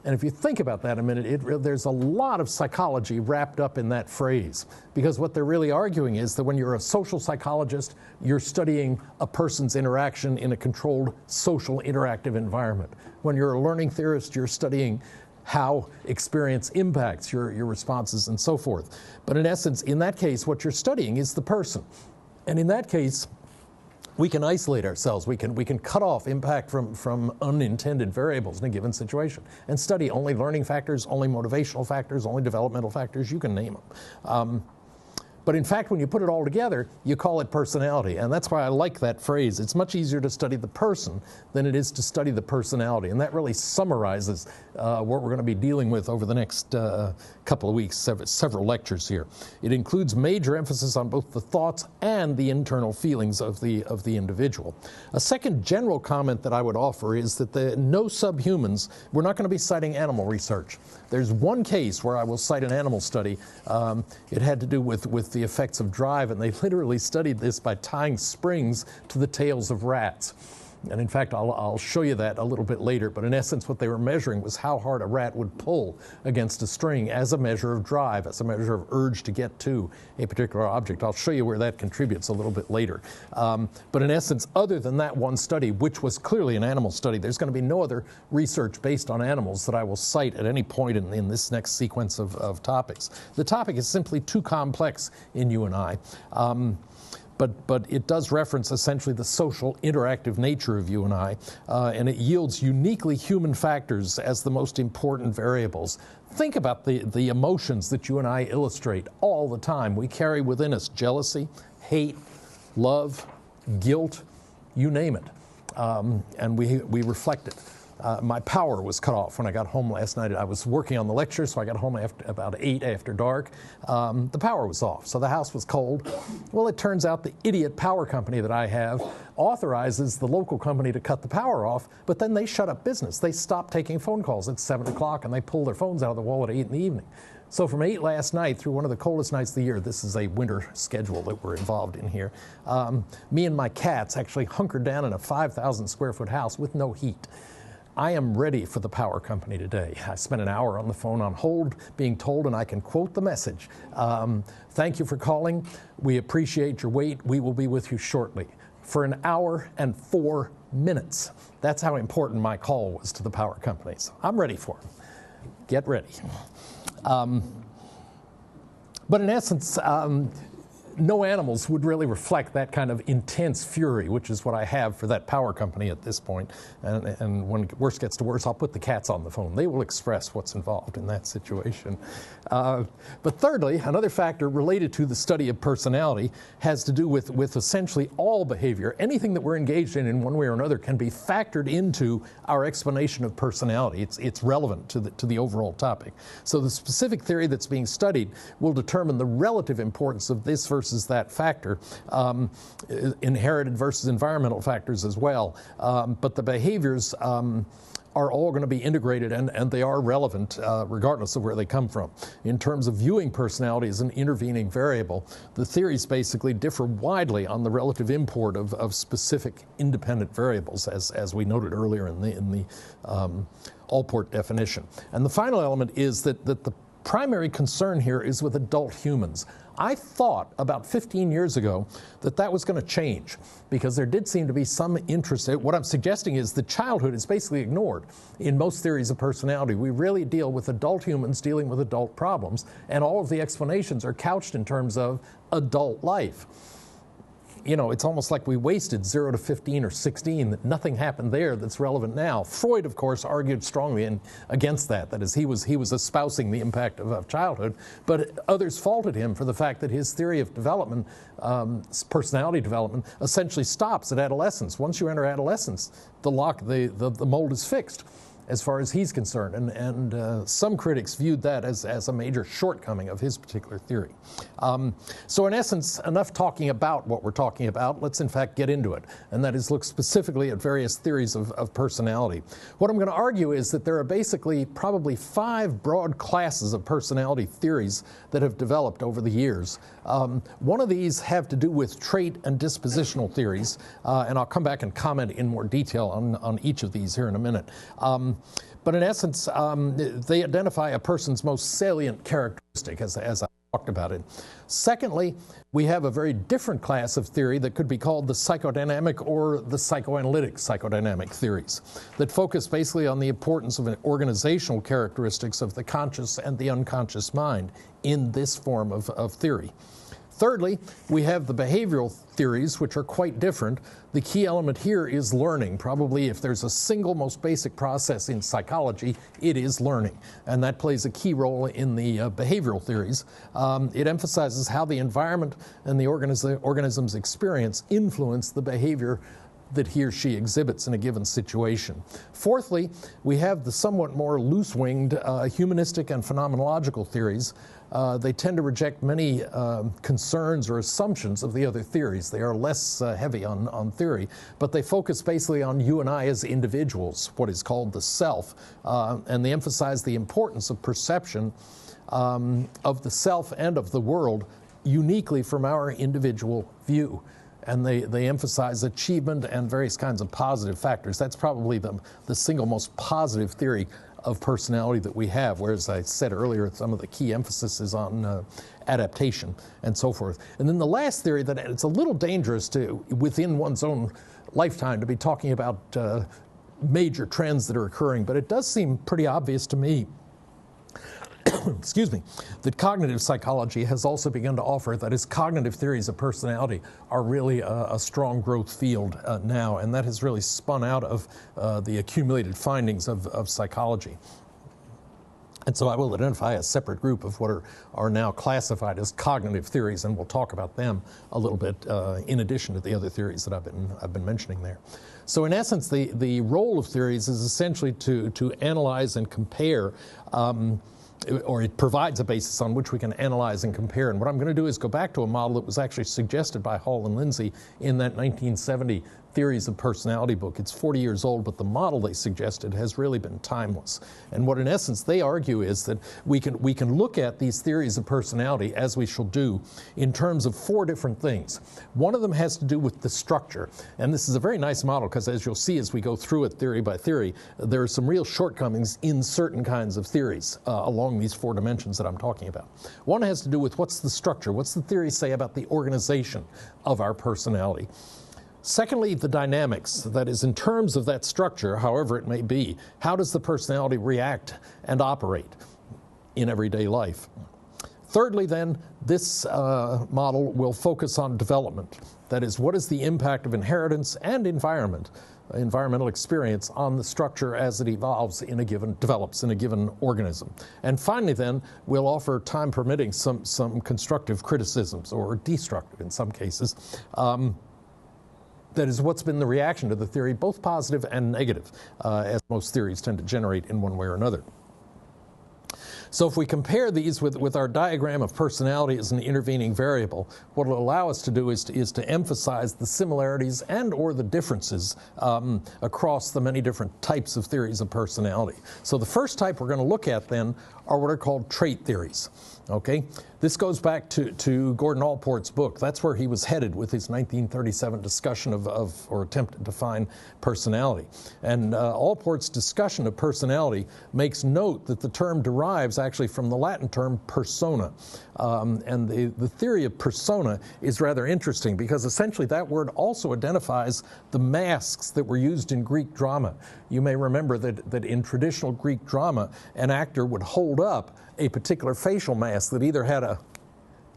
S1: And if you think about that a minute, there's a lot of psychology wrapped up in that phrase, because what they're really arguing is that when you're a social psychologist, you're studying a person's interaction in a controlled social interactive environment. When you're a learning theorist, you're studying how experience impacts your responses and so forth. But in essence, in that case, what you're studying is the person. And in that case, we can isolate ourselves. We can cut off impact from unintended variables in a given situation and study only learning factors, only motivational factors, only developmental factors. You can name them. But in fact, when you put it all together, you call it personality. And that's why I like that phrase. It's much easier to study the person than it is to study the personality. And that really summarizes what we're going to be dealing with over the next couple of weeks, several lectures here. It includes major emphasis on both the thoughts and the internal feelings of the individual. A second general comment that I would offer is that no subhumans, we're not going to be citing animal research. There's one case where I will cite an animal study. It had to do with the effects of drive, and they literally studied this by tying springs to the tails of rats. And in fact, I'll show you that a little bit later, but in essence what they were measuring was how hard a rat would pull against a string as a measure of drive, as a measure of urge to get to a particular object. I'll show you where that contributes a little bit later. But in essence, other than that one study, which was clearly an animal study, there's going to be no other research based on animals that I will cite at any point in this next sequence of topics. The topic is simply too complex in you and I. But it does reference essentially the social interactive nature of you and I, and it yields uniquely human factors as the most important variables. Think about the emotions that you and I illustrate all the time. We carry within us jealousy, hate, love, guilt, you name it. and we reflect it. My power was cut off when I got home last night. I was working on the lecture, so I got home about 8 after dark. The power was off, so the house was cold. Well, it turns out the idiot power company that I have authorizes the local company to cut the power off, but then they shut up business. They stop taking phone calls at 7 o'clock, and they pull their phones out of the wall at 8 in the evening. So from 8 last night through one of the coldest nights of the year, this is a winter schedule that we're involved in here, me and my cats actually hunkered down in a 5,000 square foot house with no heat. I am ready for the power company today. I spent an hour on the phone on hold being told, and I can quote the message. Thank you for calling. We appreciate your wait. We will be with you shortly. For an hour and 4 minutes. That's how important my call was to the power companies. I'm ready for them. Get ready. But in essence, no animals would really reflect that kind of intense fury, which is what I have for that power company at this point. And when worse gets to worse, I'll put the cats on the phone. They will express what's involved in that situation. But thirdly, another factor related to the study of personality has to do with essentially all behavior. Anything that we're engaged in one way or another can be factored into our explanation of personality. It's relevant to the overall topic. So the specific theory that's being studied will determine the relative importance of this versus that factor, inherited versus environmental factors as well. But the behaviors are all going to be integrated, and they are relevant regardless of where they come from. In terms of viewing personality as an intervening variable, the theories basically differ widely on the relative import of specific independent variables, as we noted earlier in the Allport definition. And the final element is that the primary concern here is with adult humans. I thought about 15 years ago that was going to change because there did seem to be some interest. What I'm suggesting is that childhood is basically ignored in most theories of personality. We really deal with adult humans dealing with adult problems, and all of the explanations are couched in terms of adult life. You know, it's almost like we wasted 0 to 15 or 16, that nothing happened there that's relevant now. Freud, of course, argued strongly against that. That is, he was espousing the impact of childhood, but others faulted him for the fact that his theory of development, personality development, essentially stops at adolescence. Once you enter adolescence, the mold is fixed, as far as he's concerned. And some critics viewed that as a major shortcoming of his particular theory. So in essence, enough talking about what we're talking about. Let's in fact get into it. And that is look specifically at various theories of personality. What I'm going to argue is that there are basically probably 5 broad classes of personality theories that have developed over the years. One of these have to do with trait and dispositional theories, and I'll come back and comment in more detail on each of these here in a minute. But in essence, they identify a person's most salient characteristic, as I talked about it. Secondly, we have a very different class of theory that could be called the psychodynamic or the psychoanalytic psychodynamic theories that focus basically on the importance of organizational characteristics of the conscious and the unconscious mind in this form of theory. Thirdly, we have the behavioral theories, which are quite different. The key element here is learning. Probably if there's a single most basic process in psychology, it is learning. And that plays a key role in the behavioral theories. It emphasizes how the environment and the organism's experience influence the behavior that he or she exhibits in a given situation. Fourthly, we have the somewhat more loose-winged humanistic and phenomenological theories. They tend to reject many concerns or assumptions of the other theories. They are less heavy on theory, but they focus basically on you and I as individuals, what is called the self, and they emphasize the importance of perception of the self and of the world uniquely from our individual view. And they emphasize achievement and various kinds of positive factors. That's probably the single most positive theory of personality that we have, whereas I said earlier, some of the key emphasis is on adaptation and so forth. And then the last theory, that it's a little dangerous to, within one's own lifetime, to be talking about major trends that are occurring, but it does seem pretty obvious to me excuse me, that cognitive psychology has also begun to offer, that is, cognitive theories of personality are really a strong growth field now, and that has really spun out of the accumulated findings of psychology. And so I will identify a separate group of what are now classified as cognitive theories, and we'll talk about them a little bit in addition to the other theories that I've been mentioning there. So in essence, the role of theories is essentially to analyze and compare, or it provides a basis on which we can analyze and compare. And what I'm going to do is go back to a model that was actually suggested by Hall and Lindsay in that 1970 Theories of Personality book. It's 40 years old, but the model they suggested has really been timeless. And what in essence they argue is that we can look at these theories of personality, as we shall do, in terms of 4 different things. One of them has to do with the structure. And this is a very nice model because, as you'll see as we go through it theory by theory, there are some real shortcomings in certain kinds of theories along these 4 dimensions that I'm talking about. One has to do with what's the structure, what's the theory say about the organization of our personality. Secondly, the dynamics, that is, in terms of that structure, however it may be, how does the personality react and operate in everyday life? Thirdly, then, this model will focus on development. That is, what is the impact of inheritance and environmental experience on the structure as it develops in a given organism. And finally, then, we'll offer, time permitting, some constructive criticisms, or destructive in some cases. That is, what's been the reaction to the theory, both positive and negative, as most theories tend to generate in one way or another. So if we compare these with our diagram of personality as an intervening variable, what it'll allow us to do is to emphasize the similarities and or the differences across the many different types of theories of personality. So the first type we're going to look at then are what are called trait theories. Okay, this goes back to Gordon Allport's book. That's where he was headed with his 1937 discussion of or attempt to define personality. And Allport's discussion of personality makes note that the term derives actually from the Latin term persona. And the theory of persona is rather interesting because essentially that word also identifies the masks that were used in Greek drama. You may remember that in traditional Greek drama, an actor would hold up a particular facial mask that either had a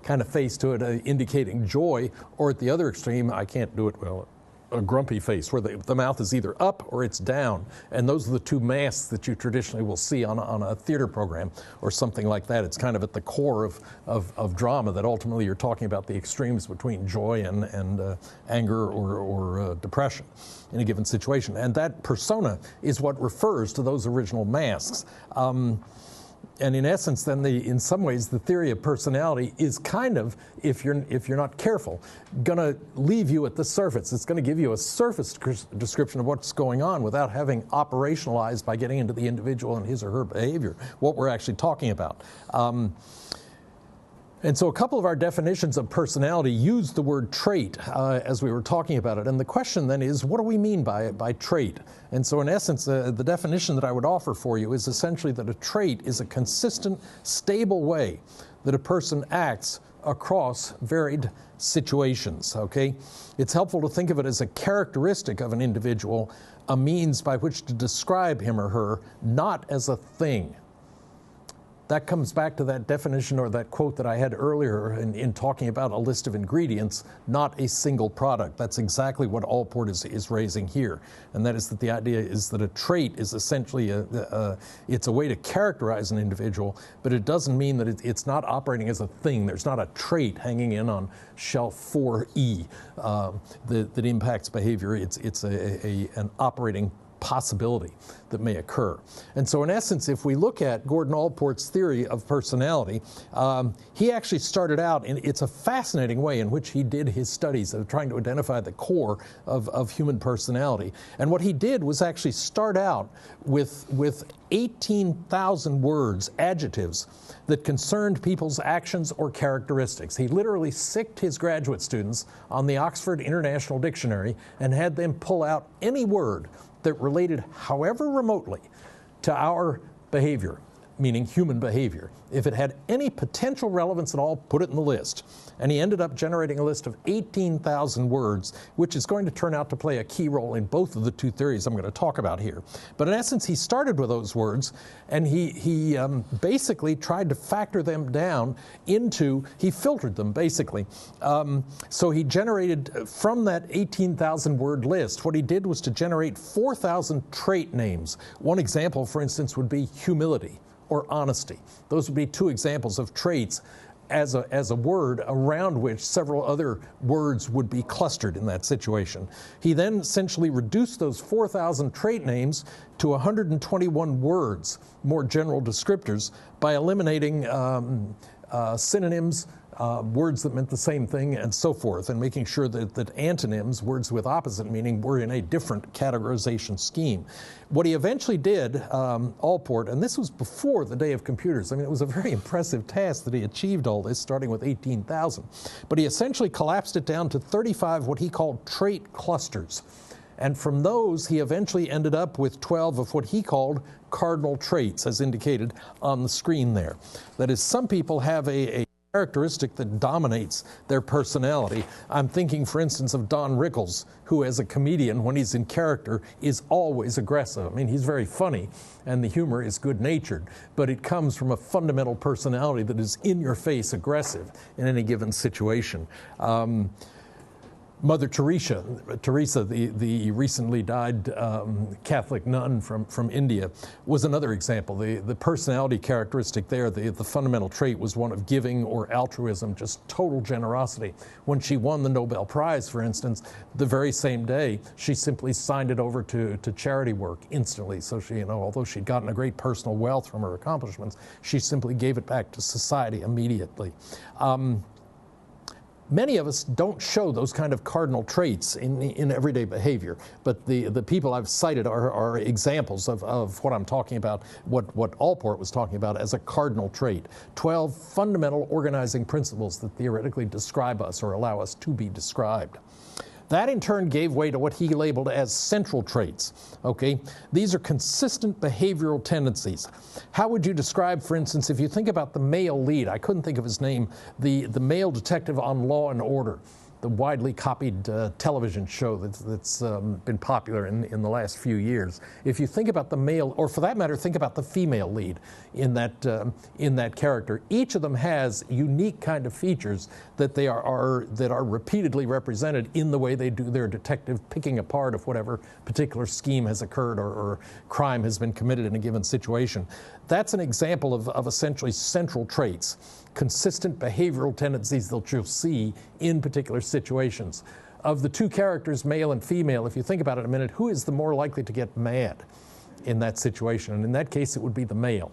S1: kind of face to it indicating joy, or at the other extreme, I can't do it well, a grumpy face where the mouth is either up or it's down. And those are the 2 masks that you traditionally will see on a theater program or something like that. It's kind of at the core of drama that ultimately you're talking about the extremes between joy and anger or depression in a given situation. And that persona is what refers to those original masks. And in essence, then, in some ways, the theory of personality is kind of, if you're not careful, going to leave you at the surface. It's going to give you a surface description of what's going on without having operationalized by getting into the individual and his or her behavior, what we're actually talking about. And so a couple of our definitions of personality use the word trait as we were talking about it. And the question then is, what do we mean by trait? And so in essence, the definition that I would offer for you is essentially that a trait is a consistent, stable way that a person acts across varied situations, okay? It's helpful to think of it as a characteristic of an individual, a means by which to describe him or her, not as a thing. That comes back to that definition or that quote that I had earlier in talking about a list of ingredients, not a single product. That's exactly what Allport is raising here. And that is that the idea is that a trait is essentially it's a way to characterize an individual, but it doesn't mean that it's not operating as a thing. There's not a trait hanging in on shelf 4E that impacts behavior. It's an operating possibility that may occur. And so in essence, if we look at Gordon Allport's theory of personality, he actually started out, and it's a fascinating way in which he did his studies of trying to identify the core of human personality. And what he did was actually start out with 18,000 words, adjectives, that concerned people's actions or characteristics. He literally sicked his graduate students on the Oxford International Dictionary and had them pull out any word that related, however remotely, to our behavior, meaning human behavior. If it had any potential relevance at all, put it in the list. And he ended up generating a list of 18,000 words, which is going to turn out to play a key role in both of the 2 theories I'm going to talk about here. But in essence, he started with those words, and he basically tried to factor them down into, he filtered them basically. So he generated from that 18,000 word list, what he did was to generate 4,000 trait names. One example, for instance, would be humility. or honesty. Those would be two examples of traits as a word around which several other words would be clustered in that situation. He then essentially reduced those 4,000 trait names to 121 words, more general descriptors, by eliminating synonyms, words that meant the same thing, and so forth, and making sure that antonyms, words with opposite meaning, were in a different categorization scheme. What he eventually did, Allport, and this was before the day of computers. I mean, it was a very impressive task that he achieved all this, starting with 18,000. But he essentially collapsed it down to 35 what he called trait clusters. And from those, he eventually ended up with 12 of what he called cardinal traits, as indicated on the screen there. That is, some people have a characteristic that dominates their personality. I'm thinking, for instance, of Don Rickles, who as a comedian, when he's in character, is always aggressive. I mean, he's very funny, and the humor is good-natured, but it comes from a fundamental personality that is in-your-face aggressive in any given situation. Mother Teresa, the recently died Catholic nun from India, was another example. The personality characteristic there, the fundamental trait was one of giving or altruism, just total generosity. When she won the Nobel Prize, for instance, the very same day, she simply signed it over to charity work instantly. So she, although she'd gotten a great personal wealth from her accomplishments, she simply gave it back to society immediately. Many of us don't show those kind of cardinal traits in everyday behavior, but the people I've cited are examples of what I'm talking about, what Allport was talking about as a cardinal trait. 12 fundamental organizing principles that theoretically describe us or allow us to be described. That in turn gave way to what he labeled as central traits. Okay, these are consistent behavioral tendencies. How would you describe, for instance, if you think about the male lead? I couldn't think of his name. The male detective on Law and Order, the widely copied television show that's been popular in the last few years. If you think about the male, or for that matter, think about the female lead in that character. Each of them has unique kind of features that are repeatedly represented in the way they do their detective picking apart of whatever particular scheme has occurred or crime has been committed in a given situation. That's an example of essentially central traits, consistent behavioral tendencies that you'll see in particular situations. Of the two characters, male and female, if you think about it a minute, who is the more likely to get mad in that situation? And in that case, it would be the male.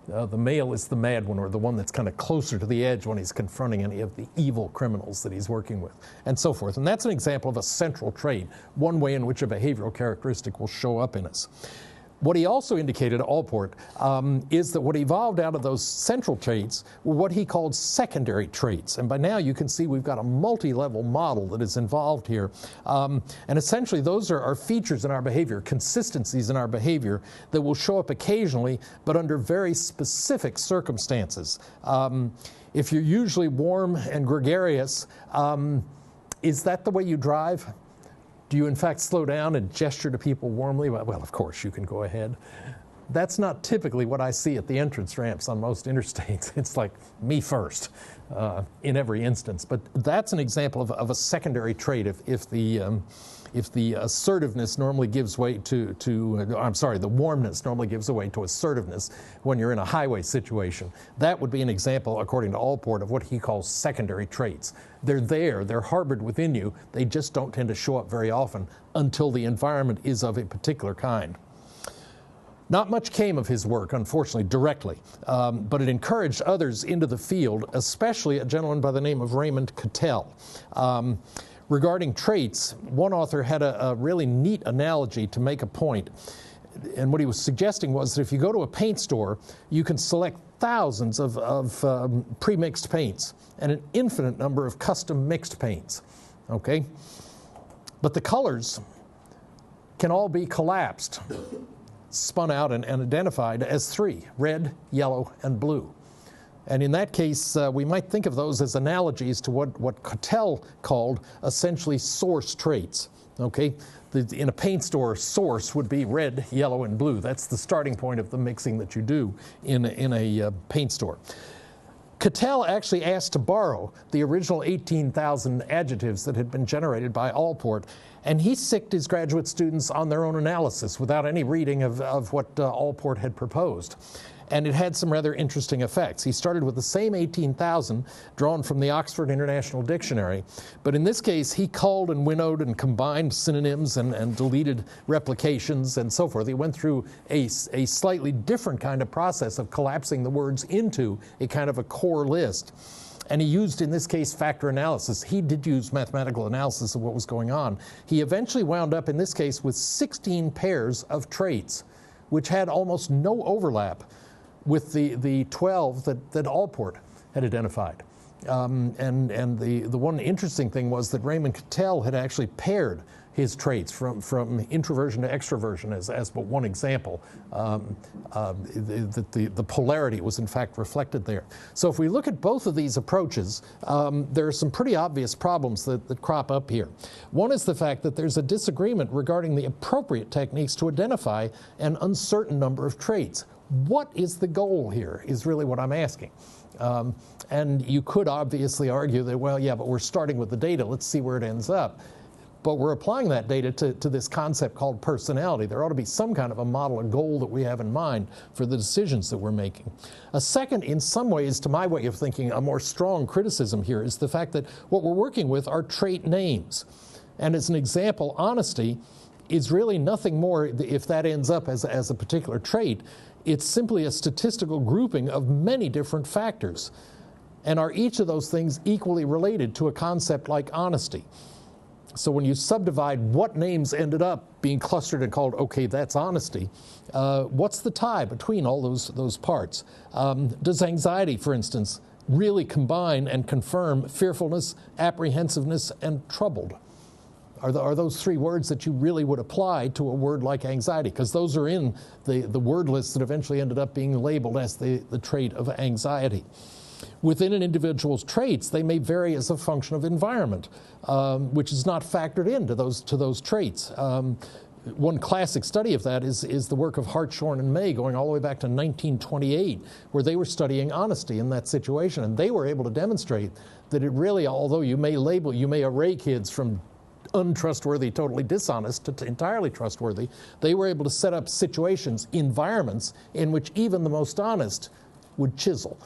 S1: The male is the mad one, or the one that's kind of closer to the edge when he's confronting any of the evil criminals that he's working with, and so forth. And that's an example of a central trait, one way in which a behavioral characteristic will show up in us. What he also indicated, Allport, is that what evolved out of those central traits were what he called secondary traits. And by now you can see we've got a multi-level model that is involved here. And essentially those are features in our behavior, consistencies in our behavior that will show up occasionally, but under very specific circumstances. If you're usually warm and gregarious, is that the way you drive? Do you in fact slow down and gesture to people warmly? Well, of course, you can go ahead. That's not typically what I see at the entrance ramps on most interstates. It's like me first in every instance. But that's an example of a secondary trait. If the assertiveness normally gives way the warmness normally gives way to assertiveness when you're in a highway situation. That would be an example, according to Allport, of what he calls secondary traits. They're there, they're harbored within you, they just don't tend to show up very often until the environment is of a particular kind. Not much came of his work, unfortunately, directly, but it encouraged others into the field, especially a gentleman by the name of Raymond Cattell. Regarding traits, one author had a really neat analogy to make a point. And what he was suggesting was that if you go to a paint store, you can select thousands of pre-mixed paints and an infinite number of custom mixed paints, okay? But the colors can all be collapsed, spun out and identified as three: red, yellow, and blue. And in that case, we might think of those as analogies to what Cattell called essentially source traits. Okay, in a paint store, source would be red, yellow, and blue. That's the starting point of the mixing that you do in a paint store. Cattell actually asked to borrow the original 18,000 adjectives that had been generated by Allport, and he sicked his graduate students on their own analysis without any reading of what Allport had proposed. and it had some rather interesting effects. He started with the same 18,000 drawn from the Oxford International Dictionary, but in this case he culled and winnowed and combined synonyms and deleted replications and so forth. He went through a slightly different kind of process of collapsing the words into a kind of a core list. And he used, in this case, factor analysis. He did use mathematical analysis of what was going on. He eventually wound up, in this case, with 16 pairs of traits, which had almost no overlap with the 12 that Allport had identified. And the one interesting thing was that Raymond Cattell had actually paired his traits from introversion to extroversion as but one example. The polarity was in fact reflected there. So if we look at both of these approaches, there are some pretty obvious problems that crop up here. One is the fact that there's a disagreement regarding the appropriate techniques to identify an uncertain number of traits. What is the goal here is really what I'm asking. And you could obviously argue that, well, yeah, but we're starting with the data. Let's see where it ends up. But we're applying that data to this concept called personality. There ought to be some kind of a model, a goal that we have in mind for the decisions that we're making. A second, in some ways, to my way of thinking, a more strong criticism here is the fact that what we're working with are trait names. And as an example, honesty is really nothing more, if that ends up as a particular trait, it's simply a statistical grouping of many different factors. And are each of those things equally related to a concept like honesty? So when you subdivide what names ended up being clustered and called, okay, that's honesty, what's the tie between all those parts? Does anxiety, for instance, really combine and confirm fearfulness, apprehensiveness, and troubled? Are those three words that you really would apply to a word like anxiety? Because those are in the word list that eventually ended up being labeled as the trait of anxiety. Within an individual's traits, they may vary as a function of environment, which is not factored into those traits. One classic study of that is the work of Hartshorne and May, going all the way back to 1928, where they were studying honesty in that situation. And they were able to demonstrate that it really, although you may array kids from untrustworthy, totally dishonest, to entirely trustworthy, they were able to set up situations, environments, in which even the most honest would chisel.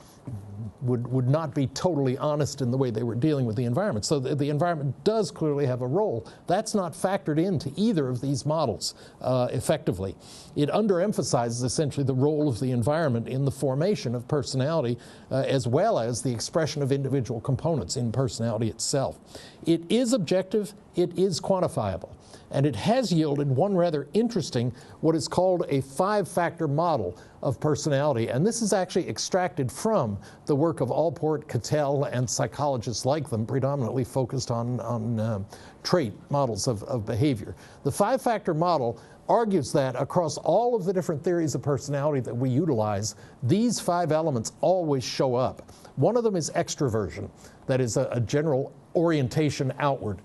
S1: Would not be totally honest in the way they were dealing with the environment. So the environment does clearly have a role. That's not factored into either of these models effectively. It underemphasizes essentially the role of the environment in the formation of personality as well as the expression of individual components in personality itself. It is objective, it is quantifiable. And it has yielded one rather interesting, what is called a 5-factor model of personality. And this is actually extracted from the work of Allport, Cattell, and psychologists like them, predominantly focused on trait models of behavior. The 5-factor model argues that across all of the different theories of personality that we utilize, these 5 elements always show up. One of them is extroversion, that is a general orientation outward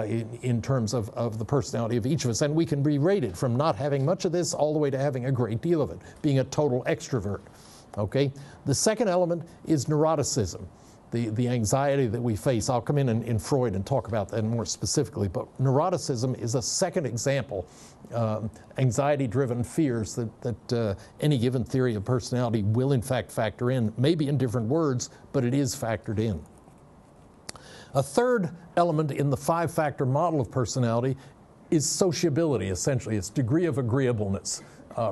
S1: in terms of the personality of each of us. And we can be rated from not having much of this all the way to having a great deal of it, being a total extrovert. Okay? The second element is neuroticism, the anxiety that we face. I'll come in Freud and talk about that more specifically, but neuroticism is a second example. Anxiety-driven fears that any given theory of personality will in fact factor in, maybe in different words, but it is factored in. A third element in the 5-factor model of personality is sociability, essentially. It's degree of agreeableness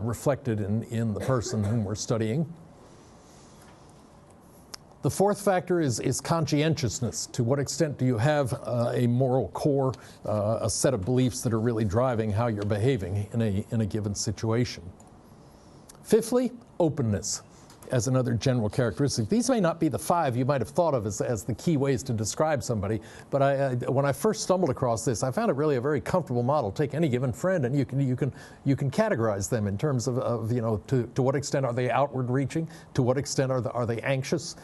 S1: reflected in the person whom we're studying. The fourth factor is conscientiousness. To what extent do you have a moral core, a set of beliefs that are really driving how you're behaving in a given situation? Fifthly, openness as another general characteristic. These may not be the 5 you might have thought of as the key ways to describe somebody, but when I first stumbled across this, I found it really a very comfortable model. Take any given friend and you can categorize them in terms of to what extent are they outward reaching, to what extent are they anxious,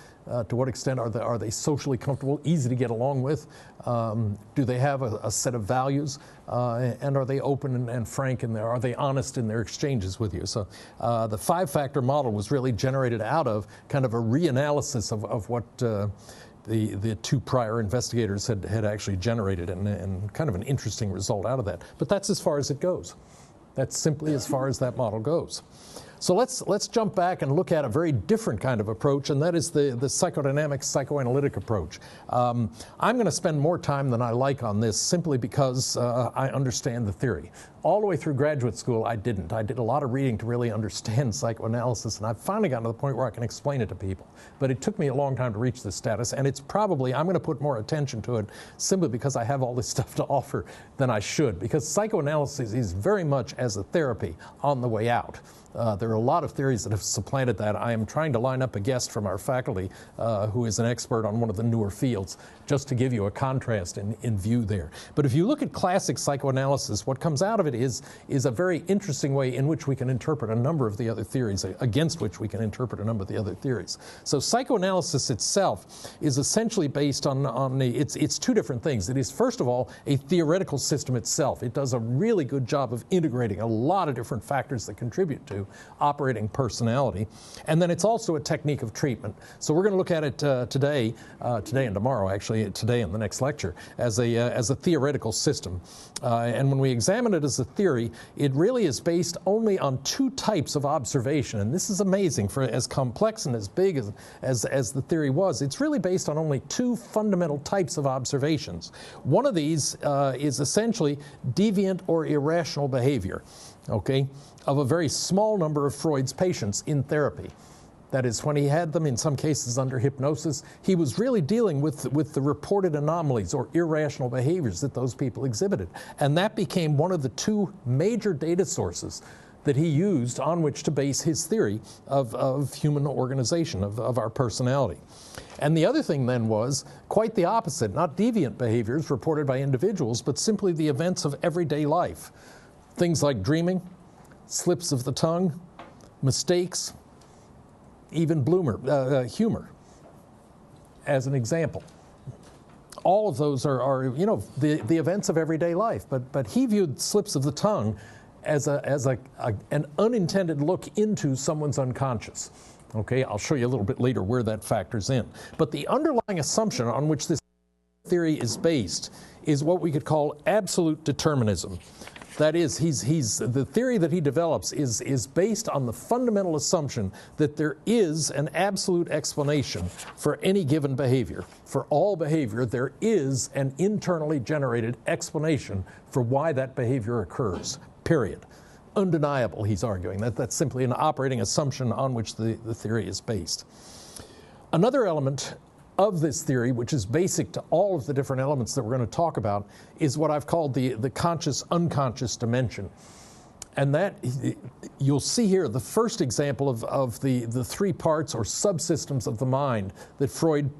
S1: to what extent are they socially comfortable, easy to get along with, do they have a set of values, and are they open and frank in there, are they honest in their exchanges with you? So the 5-factor model was really generated out of kind of a reanalysis of what the 2 prior investigators had actually generated, and kind of an interesting result out of that. But that's as far as it goes. That's simply as far as that model goes. So let's jump back and look at a very different kind of approach, and that is the psychodynamic psychoanalytic approach. I'm going to spend more time than I like on this simply because I understand the theory. All the way through graduate school, I didn't. I did a lot of reading to really understand psychoanalysis, and I've finally gotten to the point where I can explain it to people. But it took me a long time to reach this status, and it's probably, I'm going to put more attention to it simply because I have all this stuff to offer than I should, because psychoanalysis is very much as a therapy on the way out. There are a lot of theories that have supplanted that. I am trying to line up a guest from our faculty who is an expert on one of the newer fields, just to give you a contrast in view there. But if you look at classic psychoanalysis, what comes out of it is a very interesting way in which we can interpret a number of the other theories, against which we can interpret a number of the other theories. So psychoanalysis itself is essentially based on it's two different things. It is, first of all, a theoretical system itself. It does a really good job of integrating a lot of different factors that contribute to operating personality. And then it's also a technique of treatment. So we're going to look at it today and tomorrow, actually, today in the next lecture, as a theoretical system. And when we examine it as a theory, it really is based only on two types of observation. And this is amazing, for as complex and as big as the theory was. It's really based on only two fundamental types of observations. One of these is essentially deviant or irrational behavior, okay, of a very small number of Freud's patients in therapy. That is, when he had them, in some cases under hypnosis, he was really dealing with the reported anomalies or irrational behaviors that those people exhibited. And that became one of the two major data sources that he used on which to base his theory of human organization, of our personality. And the other thing then was quite the opposite, not deviant behaviors reported by individuals, but simply the events of everyday life. Things like dreaming, slips of the tongue, mistakes, even humor, as an example. All of those are the events of everyday life. But he viewed slips of the tongue as an unintended look into someone's unconscious. Okay, I'll show you a little bit later where that factors in. But the underlying assumption on which this theory is based is what we could call absolute determinism. That is, the theory that he develops is based on the fundamental assumption that there is an absolute explanation for any given behavior. For all behavior, there is an internally generated explanation for why that behavior occurs, period. Undeniable, he's arguing. That's simply an operating assumption on which the theory is based. Another element of this theory, which is basic to all of the different elements that we're going to talk about, is what I've called the conscious-unconscious dimension. And that, you'll see here the first example of the three parts or subsystems of the mind that Freud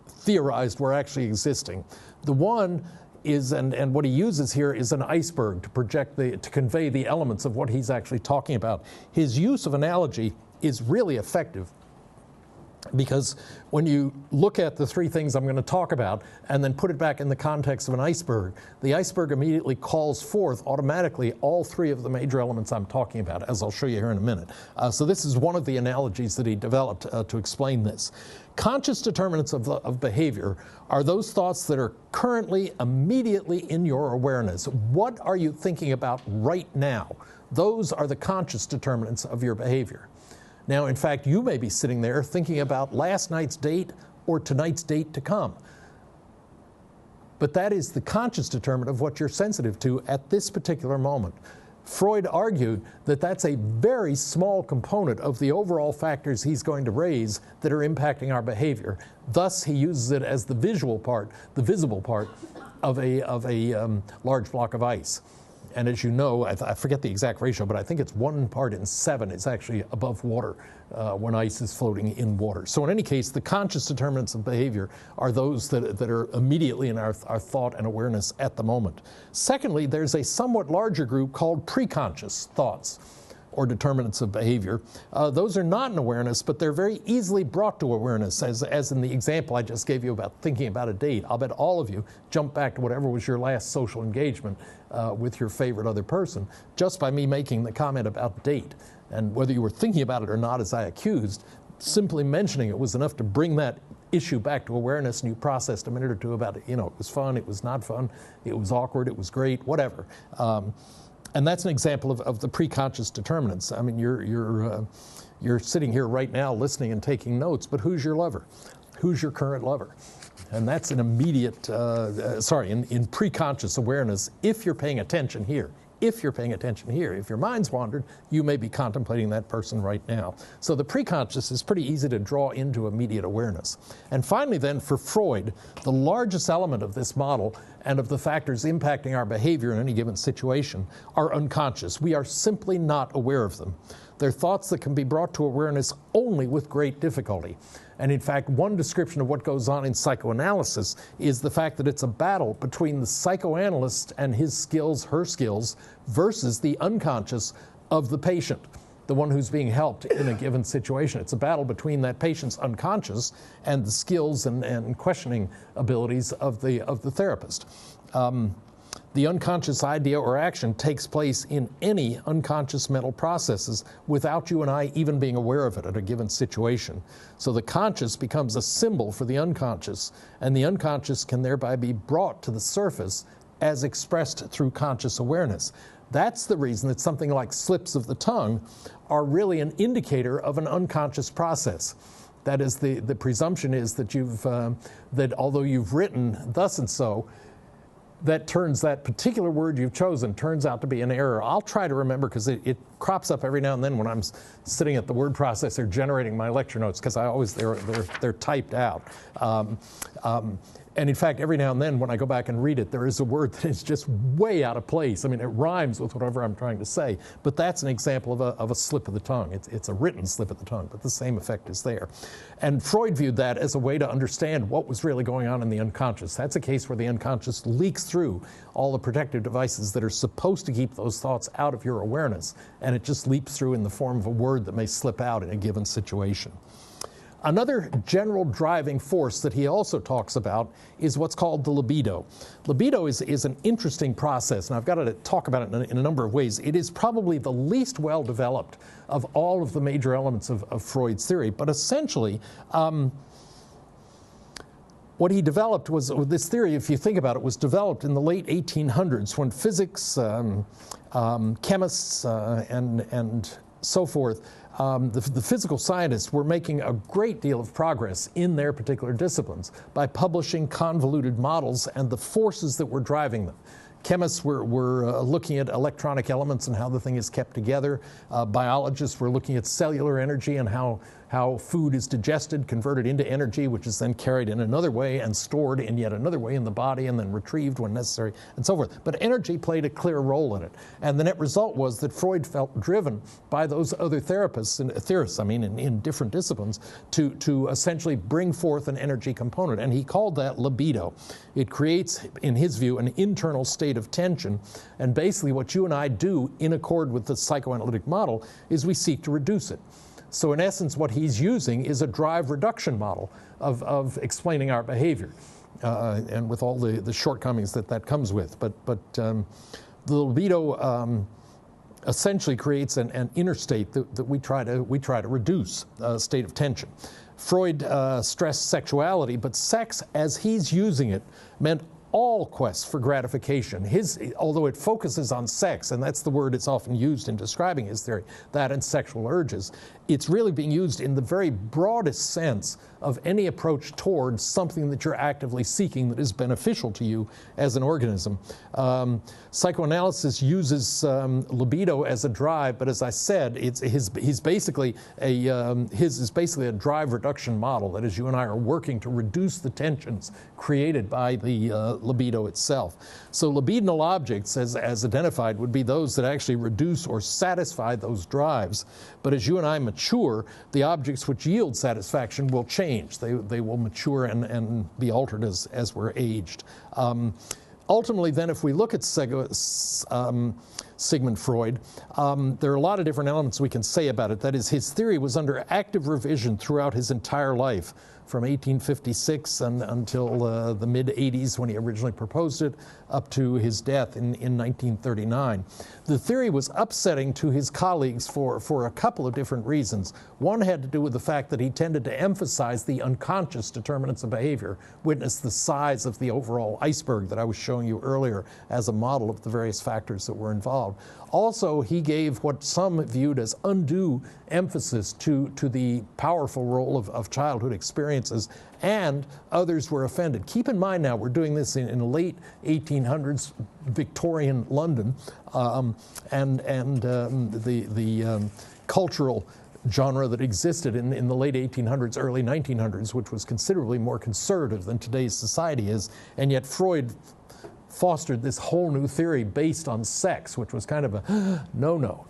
S1: theorized were actually existing. The one is, and what he uses here is an iceberg to convey the elements of what he's actually talking about. His use of analogy is really effective, because when you look at the three things I'm going to talk about and then put it back in the context of an iceberg, the iceberg immediately calls forth automatically all three of the major elements I'm talking about, as I'll show you here in a minute. So this is one of the analogies that he developed to explain this. Conscious determinants of behavior are those thoughts that are currently, immediately in your awareness. What are you thinking about right now? Those are the conscious determinants of your behavior. Now, in fact, you may be sitting there thinking about last night's date or tonight's date to come. But that is the conscious determinant of what you're sensitive to at this particular moment. Freud argued that that's a very small component of the overall factors he's going to raise that are impacting our behavior. Thus, he uses it as the visual part, the visible part of a large block of ice. And as you know, I forget the exact ratio, but I think it's 1 part in 7 is actually above water when ice is floating in water. So in any case, the conscious determinants of behavior are those that are immediately in our thought and awareness at the moment. Secondly, there's a somewhat larger group called preconscious thoughts or determinants of behavior. Those are not in awareness, but they're very easily brought to awareness, as in the example I just gave you about thinking about a date. I'll bet all of you jump back to whatever was your last social engagement with your favorite other person, just by me making the comment about date. And whether you were thinking about it or not, as I accused, simply mentioning it was enough to bring that issue back to awareness, and you processed a minute or two about it. You know, it was fun, it was not fun, it was awkward, it was great, whatever. And that's an example of the preconscious determinants. I mean, you're sitting here right now listening and taking notes, but who's your lover? Who's your current lover? And that's an immediate, in preconscious awareness, if you're paying attention here. If you're paying attention here. If your mind's wandered, you may be contemplating that person right now. So the preconscious is pretty easy to draw into immediate awareness. And finally then, for Freud, the largest element of this model and of the factors impacting our behavior in any given situation are unconscious. We are simply not aware of them. They're thoughts that can be brought to awareness only with great difficulty. And in fact, one description of what goes on in psychoanalysis is the fact that it's a battle between the psychoanalyst and his skills, her skills, versus the unconscious of the patient, the one who's being helped in a given situation. It's a battle between that patient's unconscious and the skills and questioning abilities of the therapist. The unconscious idea or action takes place in any unconscious mental processes without you and I even being aware of it at a given situation. So the conscious becomes a symbol for the unconscious, and the unconscious can thereby be brought to the surface as expressed through conscious awareness. That's the reason that something like slips of the tongue are really an indicator of an unconscious process. That is, the presumption is that that although you've written thus and so, that particular word you've chosen turns out to be an error. I'll try to remember, because it crops up every now and then when I'm sitting at the word processor generating my lecture notes, because they're typed out. And in fact, every now and then when I go back and read it, there is a word that is just way out of place. I mean, it rhymes with whatever I'm trying to say, but that's an example of a slip of the tongue. It's a written slip of the tongue, but the same effect is there. And Freud viewed that as a way to understand what was really going on in the unconscious. That's a case where the unconscious leaks through all the protective devices that are supposed to keep those thoughts out of your awareness, and it just leaps through in the form of a word that may slip out in a given situation. Another general driving force that he also talks about is what's called the libido. Libido is an interesting process, and I've got to talk about it in a number of ways. It is probably the least well developed of all of the major elements of Freud's theory, but essentially what he developed was, this theory, if you think about it, was developed in the late 1800s when physics, chemists, and so forth, the physical scientists were making a great deal of progress in their particular disciplines by publishing convoluted models and the forces that were driving them. Chemists were looking at electronic elements and how the thing is kept together. Biologists were looking at cellular energy and how food is digested, converted into energy, which is then carried in another way and stored in yet another way in the body and then retrieved when necessary, and so forth. But energy played a clear role in it. And the net result was that Freud felt driven by those other theorists, in different disciplines, to essentially bring forth an energy component. And he called that libido. It creates, in his view, an internal state of tension. And basically what you and I do in accord with the psychoanalytic model is we seek to reduce it. So in essence, what he's using is a drive reduction model of explaining our behavior, and with all the shortcomings that comes with. But the libido essentially creates an inner state that we try to reduce, a state of tension. Freud stressed sexuality, but sex, as he's using it, meant all quests for gratification. Although it focuses on sex, and that's the word it's often used in describing his theory, that and sexual urges, it's really being used in the very broadest sense of any approach towards something that you're actively seeking that is beneficial to you as an organism. Psychoanalysis uses libido as a drive, but as I said, his is basically a drive reduction model. That is, you and I are working to reduce the tensions created by the libido itself. So libidinal objects, as identified, would be those that actually reduce or satisfy those drives. But as you and I mature, the objects which yield satisfaction will change. They will mature and be altered as we're aged. Ultimately, then, if we look at Sigmund Freud, there are a lot of different elements we can say about it. That is, his theory was under active revision throughout his entire life. from 1856 until the mid-'80s when he originally proposed it, up to his death in 1939. The theory was upsetting to his colleagues for a couple of different reasons. One had to do with the fact that he tended to emphasize the unconscious determinants of behavior, witness the size of the overall iceberg that I was showing you earlier as a model of the various factors that were involved. Also, he gave what some viewed as undue emphasis to the powerful role of childhood experiences, and others were offended. Keep in mind now, we're doing this in the late 1800s Victorian London, the cultural genre that existed in the late 1800s, early 1900s, which was considerably more conservative than today's society is, and yet Freud fostered this whole new theory based on sex, which was kind of a no-no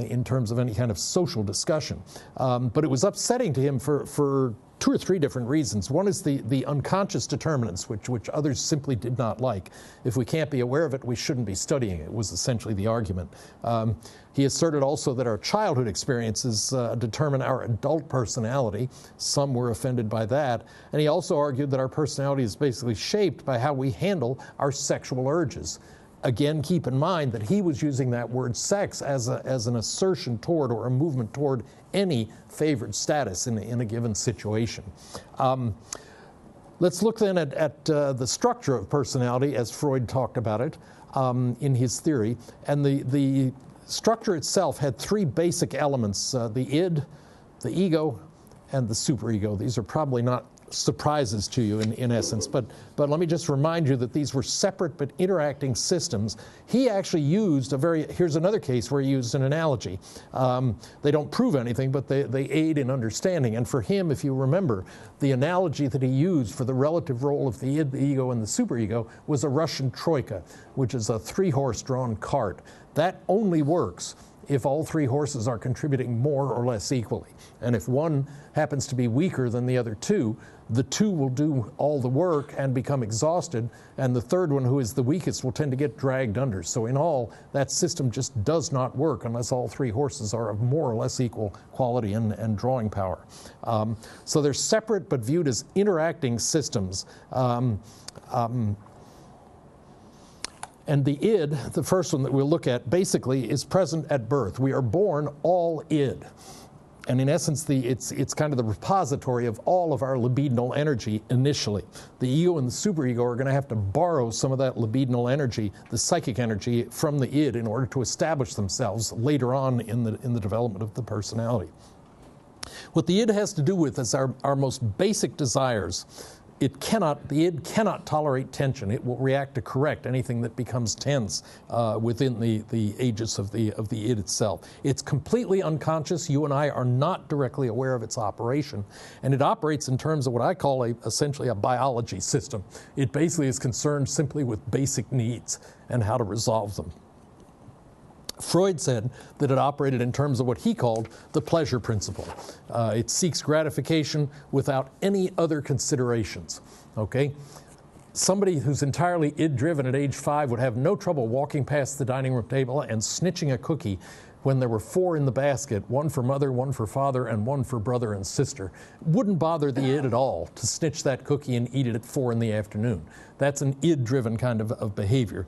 S1: in terms of any kind of social discussion. But it was upsetting to him for two or three different reasons. One is the unconscious determinants, which others simply did not like. If we can't be aware of it, we shouldn't be studying it, was essentially the argument. He asserted also that our childhood experiences determine our adult personality. Some were offended by that. And he also argued that our personality is basically shaped by how we handle our sexual urges. Again, keep in mind that he was using that word sex as an assertion toward or a movement toward any favored status in a given situation. Let's look then at the structure of personality as Freud talked about it in his theory. And the structure itself had three basic elements, the id, the ego, and the superego. These are probably not surprises to you in essence, but let me just remind you that these were separate but interacting systems. He actually used here's another case where he used an analogy. They don't prove anything, but they aid in understanding. And for him, if you remember, the analogy that he used for the relative role of the id, the ego, and the superego was a Russian troika, which is a three-horse drawn cart. That only works if all three horses are contributing more or less equally. And if one happens to be weaker than the other two, the two will do all the work and become exhausted, and the third one, who is the weakest, will tend to get dragged under. So in all, that system just does not work unless all three horses are of more or less equal quality and drawing power. So they're separate but viewed as interacting systems. And the id, the first one that we'll look at, basically is present at birth. We are born all id. And in essence, it's kind of the repository of all of our libidinal energy initially. The ego and the superego are going to have to borrow some of that libidinal energy, the psychic energy, from the id in order to establish themselves later on in the development of the personality. What the id has to do with is our most basic desires. The id cannot tolerate tension. It will react to correct anything that becomes tense within the aegis of the id itself. It's completely unconscious. You and I are not directly aware of its operation, and it operates in terms of what I call essentially a biology system. It basically is concerned simply with basic needs and how to resolve them. Freud said that it operated in terms of what he called the pleasure principle. It seeks gratification without any other considerations, okay? Somebody who's entirely id-driven at age 5 would have no trouble walking past the dining room table and snitching a cookie when there were 4 in the basket, 1 for mother, 1 for father, and 1 for brother and sister. It wouldn't bother the id at all to snitch that cookie and eat it at 4 in the afternoon. That's an id-driven kind of behavior.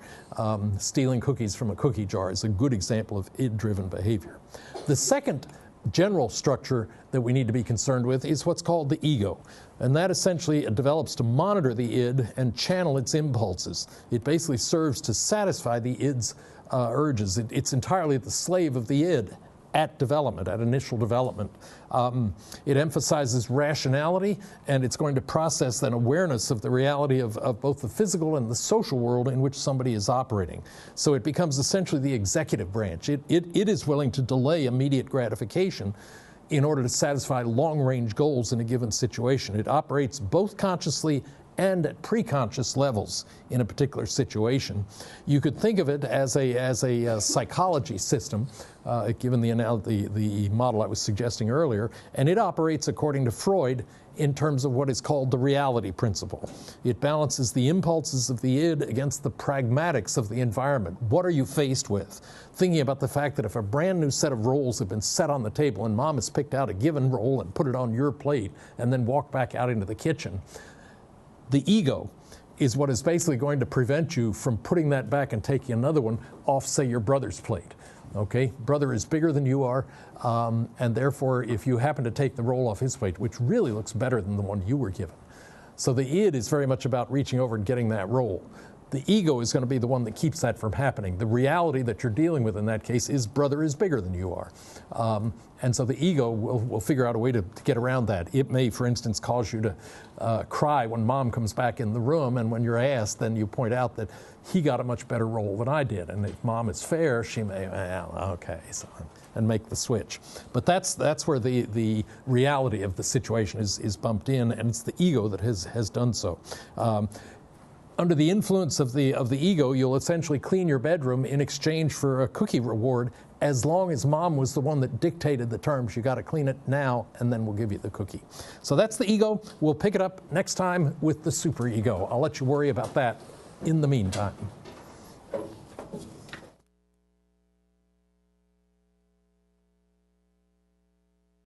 S1: Stealing cookies from a cookie jar is a good example of id-driven behavior. The second general structure that we need to be concerned with is what's called the ego. And that essentially develops to monitor the id and channel its impulses. It basically serves to satisfy the id's urges. It's entirely the slave of the id at development, at initial development. It emphasizes rationality, and it's going to process then awareness of the reality of both the physical and the social world in which somebody is operating. So it becomes essentially the executive branch. It is willing to delay immediate gratification in order to satisfy long-range goals in a given situation. It operates both consciously and at preconscious levels in a particular situation. You could think of it as a psychology system, given the model I was suggesting earlier, and it operates, according to Freud, in terms of what is called the reality principle. It balances the impulses of the id against the pragmatics of the environment. What are you faced with? Thinking about the fact that if a brand new set of rolls have been set on the table and mom has picked out a given roll and put it on your plate and then walked back out into the kitchen, the ego is what is basically going to prevent you from putting that back and taking another one off, say, your brother's plate. Okay, brother is bigger than you are, and therefore if you happen to take the roll off his plate, which really looks better than the one you were given. So the id is very much about reaching over and getting that roll. The ego is going to be the one that keeps that from happening. The reality that you're dealing with in that case is brother is bigger than you are. And so the ego will figure out a way to get around that. It may, for instance, cause you to cry when mom comes back in the room, and when you're asked, then you point out that he got a much better role than I did. And if mom is fair, she may, well, okay, so, and make the switch. But that's where the reality of the situation is bumped in, and it's the ego that has done so. Under the influence of the ego, you'll essentially clean your bedroom in exchange for a cookie reward, as long as mom was the one that dictated the terms. You got to clean it now, and then we'll give you the cookie. So that's the ego. We'll pick it up next time with the superego. I'll let you worry about that in the meantime.